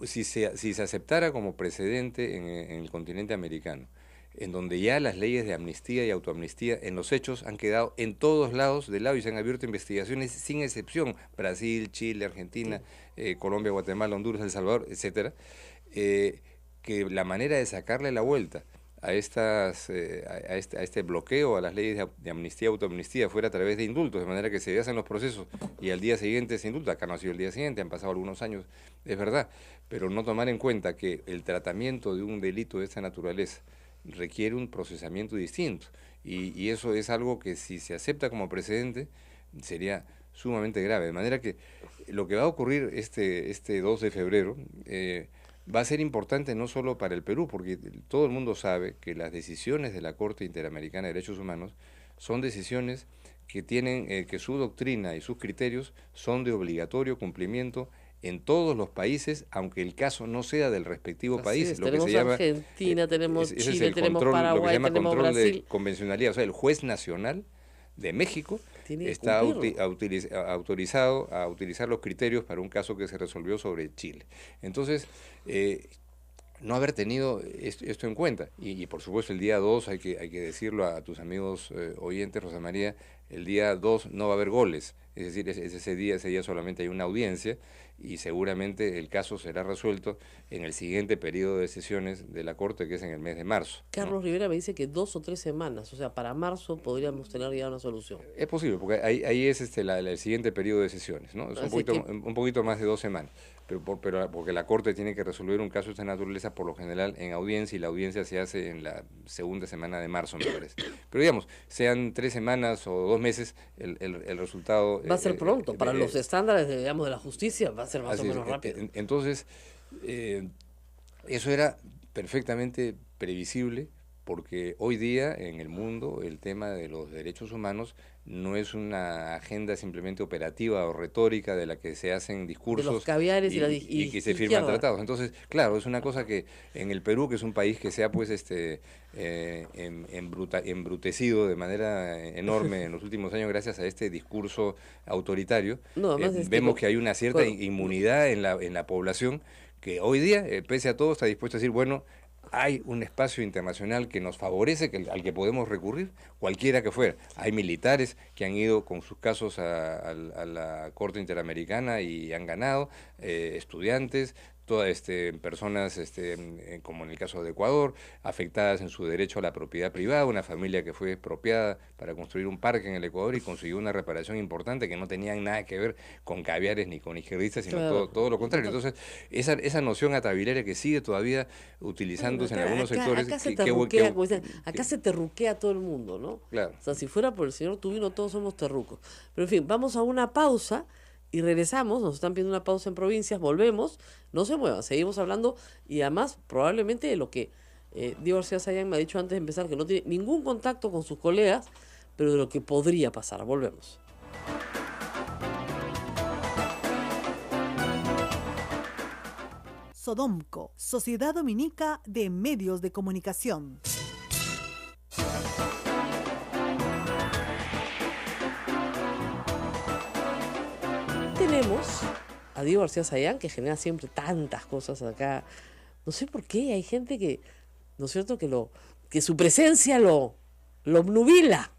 E: si se aceptara como precedente en el continente americano, en donde ya las leyes de amnistía y autoamnistía en los hechos han quedado en todos lados de lado y se han abierto investigaciones sin excepción, Brasil, Chile, Argentina, Colombia, Guatemala, Honduras, El Salvador, etcétera, que la manera de sacarle la vuelta a este bloqueo a las leyes de amnistía y autoamnistía fuera a través de indultos, de manera que se hacen los procesos y al día siguiente se indulta. Acá no ha sido el día siguiente, han pasado algunos años, es verdad, pero no tomar en cuenta que el tratamiento de un delito de esta naturaleza requiere un procesamiento distinto, y eso es algo que si se acepta como precedente sería sumamente grave, de manera que lo que va a ocurrir este 2 de febrero va a ser importante no solo para el Perú, porque todo el mundo sabe que las decisiones de la Corte Interamericana de Derechos Humanos son decisiones que tienen, que su doctrina y sus criterios son de obligatorio cumplimiento en todos los países, aunque el caso no sea del respectivo país.
C: Lo tenemos que se llama, Argentina, tenemos Chile, tenemos Paraguay,
E: lo que se llama
C: tenemos
E: control
C: Brasil.
E: de convencionalidad. O sea, el juez nacional de México está autorizado a utilizar los criterios para un caso que se resolvió sobre Chile. Entonces, no haber tenido esto en cuenta, y por supuesto el día 2, hay que decirlo a tus amigos oyentes, Rosa María, el día 2 no va a haber goles, es decir, ese día solamente hay una audiencia, y seguramente el caso será resuelto en el siguiente periodo de sesiones de la Corte, que es en el mes de marzo.
C: Carlos Rivera me dice que 2 o 3 semanas, o sea, para marzo podríamos tener ya una solución.
E: Es posible, porque ahí es el siguiente periodo de sesiones, ¿no? Es un poquito más de 2 semanas, pero porque la Corte tiene que resolver un caso de esta naturaleza por lo general en audiencia, y la audiencia se hace en la segunda semana de marzo, me parece. Pero digamos, sean 3 semanas o 2 meses, el resultado...
C: Va a ser pronto, para los estándares de la justicia va a ser más o menos rápido.
E: Entonces, eso era perfectamente previsible, porque hoy día en el mundo el tema de los derechos humanos no es una agenda simplemente operativa o retórica de la que se hacen discursos
C: de los caviares
E: y que se firman tratados. Entonces, claro, es una cosa que en el Perú, que es un país que se ha pues embrutecido de manera enorme en los últimos años gracias a este discurso autoritario, vemos que hay una cierta inmunidad en la población, que hoy día, pese a todo, está dispuesto a decir, bueno, hay un espacio internacional que nos favorece, al que podemos recurrir, cualquiera que fuera. Hay militares que han ido con sus casos a la Corte Interamericana y han ganado, estudiantes, todas personas, como en el caso de Ecuador, afectadas en su derecho a la propiedad privada, una familia que fue expropiada para construir un parque en el Ecuador y consiguió una reparación importante que no tenían nada que ver con caviares ni con izquierdistas, sino
C: Claro.
E: todo lo contrario. Entonces, esa noción atavilera que sigue todavía utilizándose en algunos sectores,
C: Acá se
E: que-
C: terruquea,
E: que-
C: como dicen, acá se terruquea todo el mundo, ¿no?
E: Claro.
C: O sea, si fuera por el señor Tubino, todos somos terrucos. Pero en fin, vamos a una pausa y regresamos. Nos están pidiendo una pausa en provincias, volvemos. No se muevan, seguimos hablando y además probablemente de lo que Diego García Sayán me ha dicho antes de empezar, que no tiene ningún contacto con sus colegas, pero de lo que podría pasar. Volvemos.
D: Sodomco, Sociedad Dominica de Medios de Comunicación.
C: Tenemos a Diego García Sayán, que genera siempre tantas cosas acá. No sé por qué, hay gente que, ¿no es cierto?, que su presencia lo obnubila.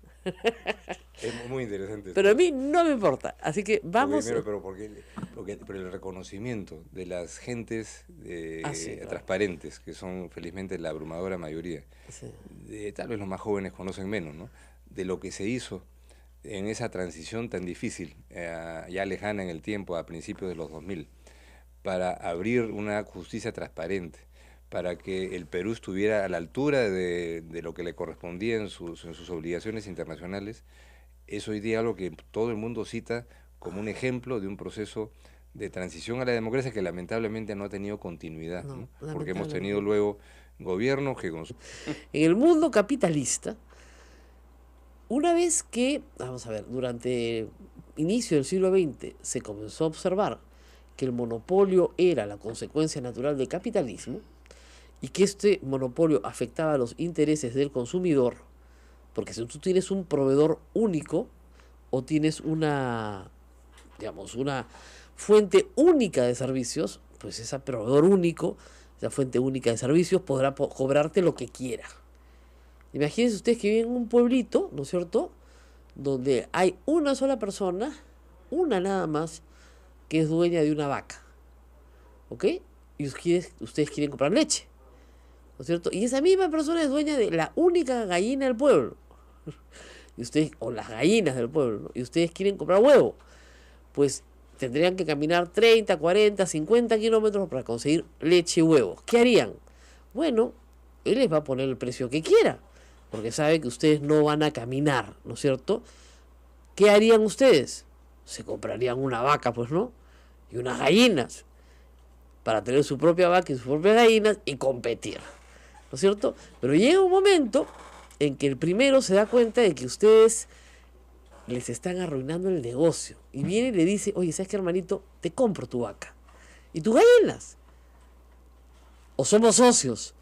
E: Es muy interesante.
C: Pero a mí no me importa. Así que vamos.
E: Pero el reconocimiento de las gentes
C: Sí, claro.
E: transparentes, que son felizmente la abrumadora mayoría,
C: Sí.
E: tal vez los más jóvenes conocen menos, ¿no? De lo que se hizo en esa transición tan difícil, ya lejana en el tiempo, a principios de los 2000, para abrir una justicia transparente, para que el Perú estuviera a la altura de lo que le correspondía en sus obligaciones internacionales, es hoy día algo que todo el mundo cita como un ejemplo de un proceso de transición a la democracia que lamentablemente no ha tenido continuidad,
C: No,
E: ¿no? Porque hemos
C: lamentablemente.
E: tenido luego gobiernos que con su...
C: En el mundo capitalista, una vez que, vamos a ver, durante el inicio del siglo XX se comenzó a observar que el monopolio era la consecuencia natural del capitalismo y que este monopolio afectaba a los intereses del consumidor, porque si tú tienes un proveedor único o tienes una, digamos, una fuente única de servicios, pues ese proveedor único, esa fuente única de servicios podrá cobrarte lo que quiera. Imagínense ustedes que viven en un pueblito, ¿no es cierto?, donde hay una sola persona, una nada más, que es dueña de una vaca, ¿ok? Y ustedes quieren comprar leche, ¿no es cierto? Y esa misma persona es dueña de la única gallina del pueblo, y ustedes, o las gallinas del pueblo, ¿no? Y ustedes quieren comprar huevo, pues tendrían que caminar 30, 40, 50 kilómetros para conseguir leche y huevos. ¿Qué harían? Bueno, él les va a poner el precio que quiera, porque sabe que ustedes no van a caminar, ¿no es cierto? ¿Qué harían ustedes? Se comprarían una vaca, pues, ¿no? Y unas gallinas, para tener su propia vaca y sus propias gallinas y competir, ¿no es cierto? Pero llega un momento en que el primero se da cuenta de que ustedes les están arruinando el negocio. Y viene y le dice, oye, ¿sabes qué, hermanito? Te compro tu vaca y tus gallinas. O somos socios,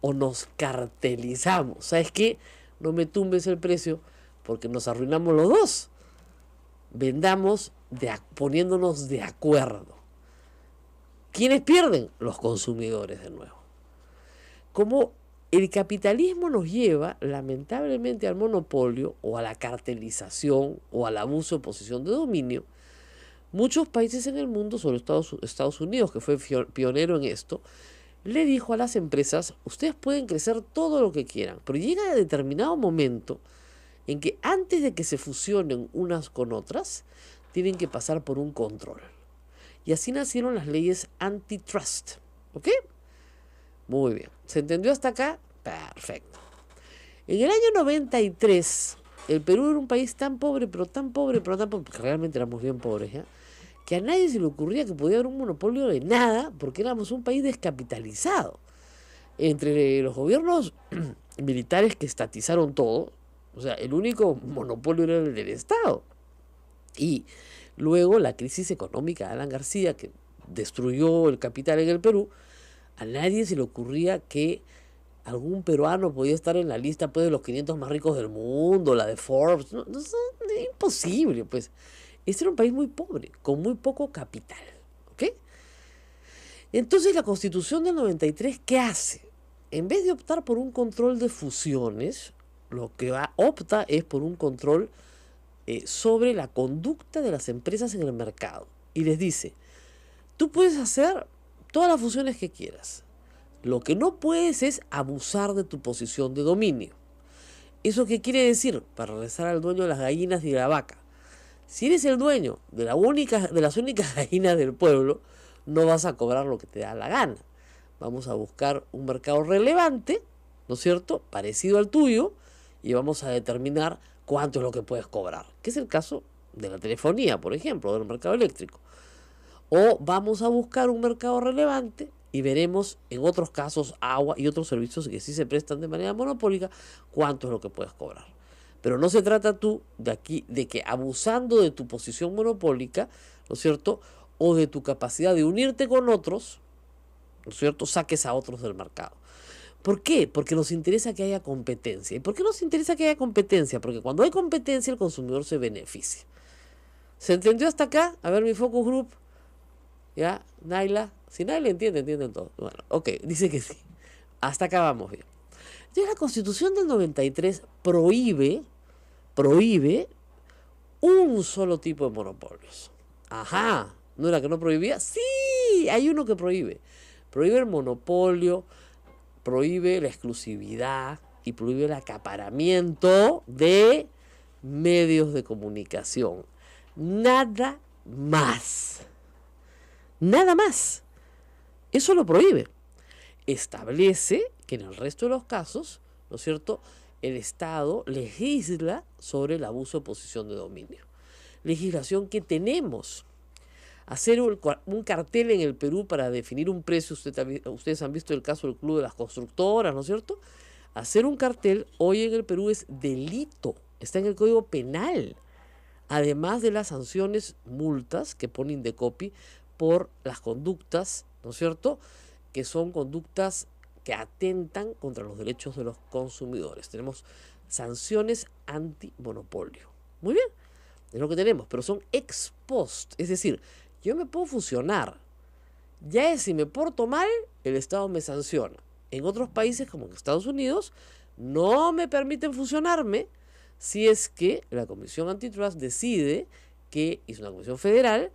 C: o nos cartelizamos. ¿Sabes qué? No me tumbes el precio porque nos arruinamos los dos. Vendamos poniéndonos de acuerdo. ¿Quiénes pierden? Los consumidores de nuevo. Como el capitalismo nos lleva lamentablemente al monopolio o a la cartelización o al abuso de posición de dominio, muchos países en el mundo, sobre Estados Unidos, que fue pionero en esto, le dijo a las empresas, ustedes pueden crecer todo lo que quieran, pero llega a determinado momento en que antes de que se fusionen unas con otras, tienen que pasar por un control. Y así nacieron las leyes antitrust. ¿Ok? Muy bien. ¿Se entendió hasta acá? Perfecto. En el año 93, el Perú era un país tan pobre, pero tan pobre, porque realmente éramos bien pobres, ¿ya? Que a nadie se le ocurría que podía haber un monopolio de nada, porque éramos un país descapitalizado. Entre los gobiernos militares que estatizaron todo, o sea, el único monopolio era el del Estado. Y luego la crisis económica de Alan García, que destruyó el capital en el Perú, a nadie se le ocurría que algún peruano podía estar en la lista, pues, de los 500 más ricos del mundo, la de Forbes. No, es imposible, pues. Este era un país muy pobre, con muy poco capital. ¿Ok? Entonces la Constitución del 93, ¿qué hace? En vez de optar por un control de fusiones, lo que opta es por un control sobre la conducta de las empresas en el mercado. Y les dice, tú puedes hacer todas las funciones que quieras. Lo que no puedes es abusar de tu posición de dominio. ¿Eso qué quiere decir? Para regresar al dueño de las gallinas y de la vaca. Si eres el dueño de las únicas gallinas del pueblo, no vas a cobrar lo que te da la gana. Vamos a buscar un mercado relevante, ¿no es cierto?, parecido al tuyo, y vamos a determinar cuánto es lo que puedes cobrar, que es el caso de la telefonía, por ejemplo, del mercado eléctrico. O vamos a buscar un mercado relevante y veremos en otros casos agua y otros servicios que sí se prestan de manera monopólica cuánto es lo que puedes cobrar. Pero no se trata tú de que abusando de tu posición monopólica, ¿no es cierto?, o de tu capacidad de unirte con otros, ¿no es cierto?, saques a otros del mercado. ¿Por qué? Porque nos interesa que haya competencia. ¿Y por qué nos interesa que haya competencia? Porque cuando hay competencia el consumidor se beneficia. ¿Se entendió hasta acá? A ver mi focus group. ¿Ya? Naila. Si Naila entienden todo. Bueno, ok, dice que sí. Hasta acá vamos bien. Entonces la Constitución del 93 prohíbe un solo tipo de monopolios. Ajá, ¿no era que no prohibía? Sí, hay uno que prohíbe. Prohíbe el monopolio, prohíbe la exclusividad y prohíbe el acaparamiento de medios de comunicación. Nada más. Nada más. Eso lo prohíbe. Establece que en el resto de los casos, ¿no es cierto?, el Estado legisla sobre el abuso de posición de dominio. Legislación que tenemos. Hacer un cartel en el Perú para definir un precio, ustedes han visto el caso del Club de las Constructoras, ¿no es cierto? Hacer un cartel hoy en el Perú es delito, está en el Código Penal, además de las sanciones, multas que pone Indecopi por las conductas, ¿no es cierto?, que son conductas que atentan contra los derechos de los consumidores. Tenemos sanciones antimonopolio. Muy bien, es lo que tenemos, pero son ex post, es decir, yo me puedo fusionar. Ya es si me porto mal, el Estado me sanciona. En otros países, como en Estados Unidos, no me permiten fusionarme si es que la Comisión Antitrust decide que, es una comisión federal,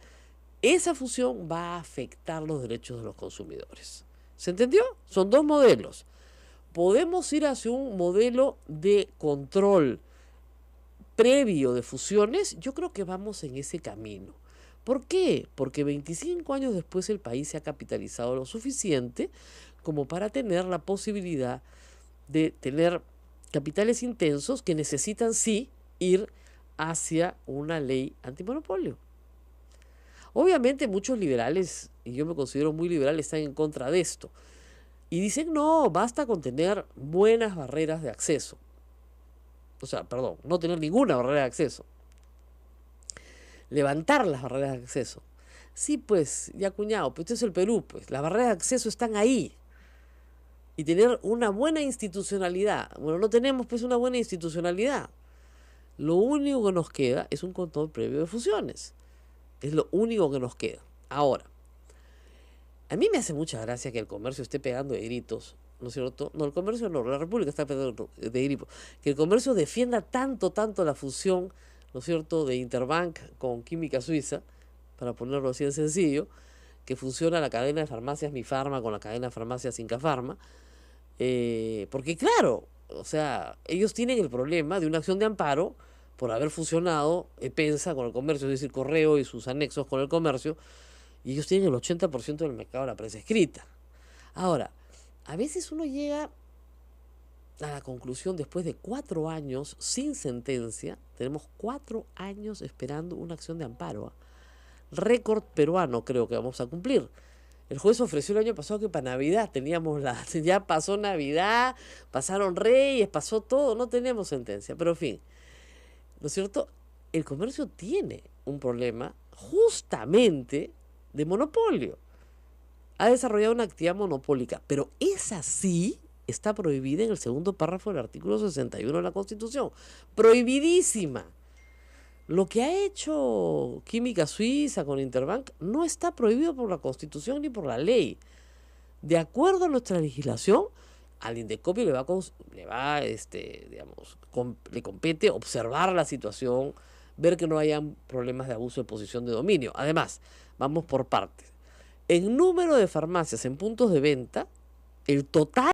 C: esa fusión va a afectar los derechos de los consumidores. ¿Se entendió? Son dos modelos. Podemos ir hacia un modelo de control previo de fusiones. Yo creo que vamos en ese camino. ¿Por qué? Porque 25 años después el país se ha capitalizado lo suficiente como para tener la posibilidad de tener capitales intensos que necesitan sí ir hacia una ley antimonopolio. Obviamente muchos liberales, y yo me considero muy liberal, están en contra de esto. Y dicen, no, basta con tener buenas barreras de acceso. O sea, perdón, no tener ninguna barrera de acceso. Levantar las barreras de acceso. Sí, pues, ya cuñado, pues esto es el Perú, pues las barreras de acceso están ahí. Y tener una buena institucionalidad. Bueno, no tenemos pues una buena institucionalidad. Lo único que nos queda es un control previo de fusiones. Es lo único que nos queda. Ahora, a mí me hace mucha gracia que el comercio esté pegando de gritos, ¿no es cierto? No, el comercio no, la República está pegando de gritos. Que el comercio defienda tanto la fusión, ¿no es cierto?, de Interbank con Química Suiza, para ponerlo así en sencillo, que funciona la cadena de farmacias Mifarma con la cadena de farmacias Incafarma, porque claro, o sea, ellos tienen el problema de una acción de amparo por haber fusionado Epensa con el comercio, es decir, Correo y sus anexos con el comercio, y ellos tienen el 80% del mercado de la prensa escrita. Ahora, a veces uno llega a la conclusión después de 4 años sin sentencia, tenemos 4 años esperando una acción de amparo, récord peruano creo que vamos a cumplir. El juez ofreció el año pasado que para Navidad teníamos ya pasó Navidad, pasaron Reyes, pasó todo, no tenemos sentencia, pero en fin, ¿no es cierto? El comercio tiene un problema justamente de monopolio. Ha desarrollado una actividad monopólica, pero esa sí está prohibida en el segundo párrafo del artículo 61 de la Constitución. Prohibidísima. Lo que ha hecho Química Suiza con Interbank no está prohibido por la Constitución ni por la ley. De acuerdo a nuestra legislación, al Indecopi le compete observar la situación, ver que no hayan problemas de abuso de posición de dominio. Además, vamos por partes. en número de farmacias en puntos de venta, el total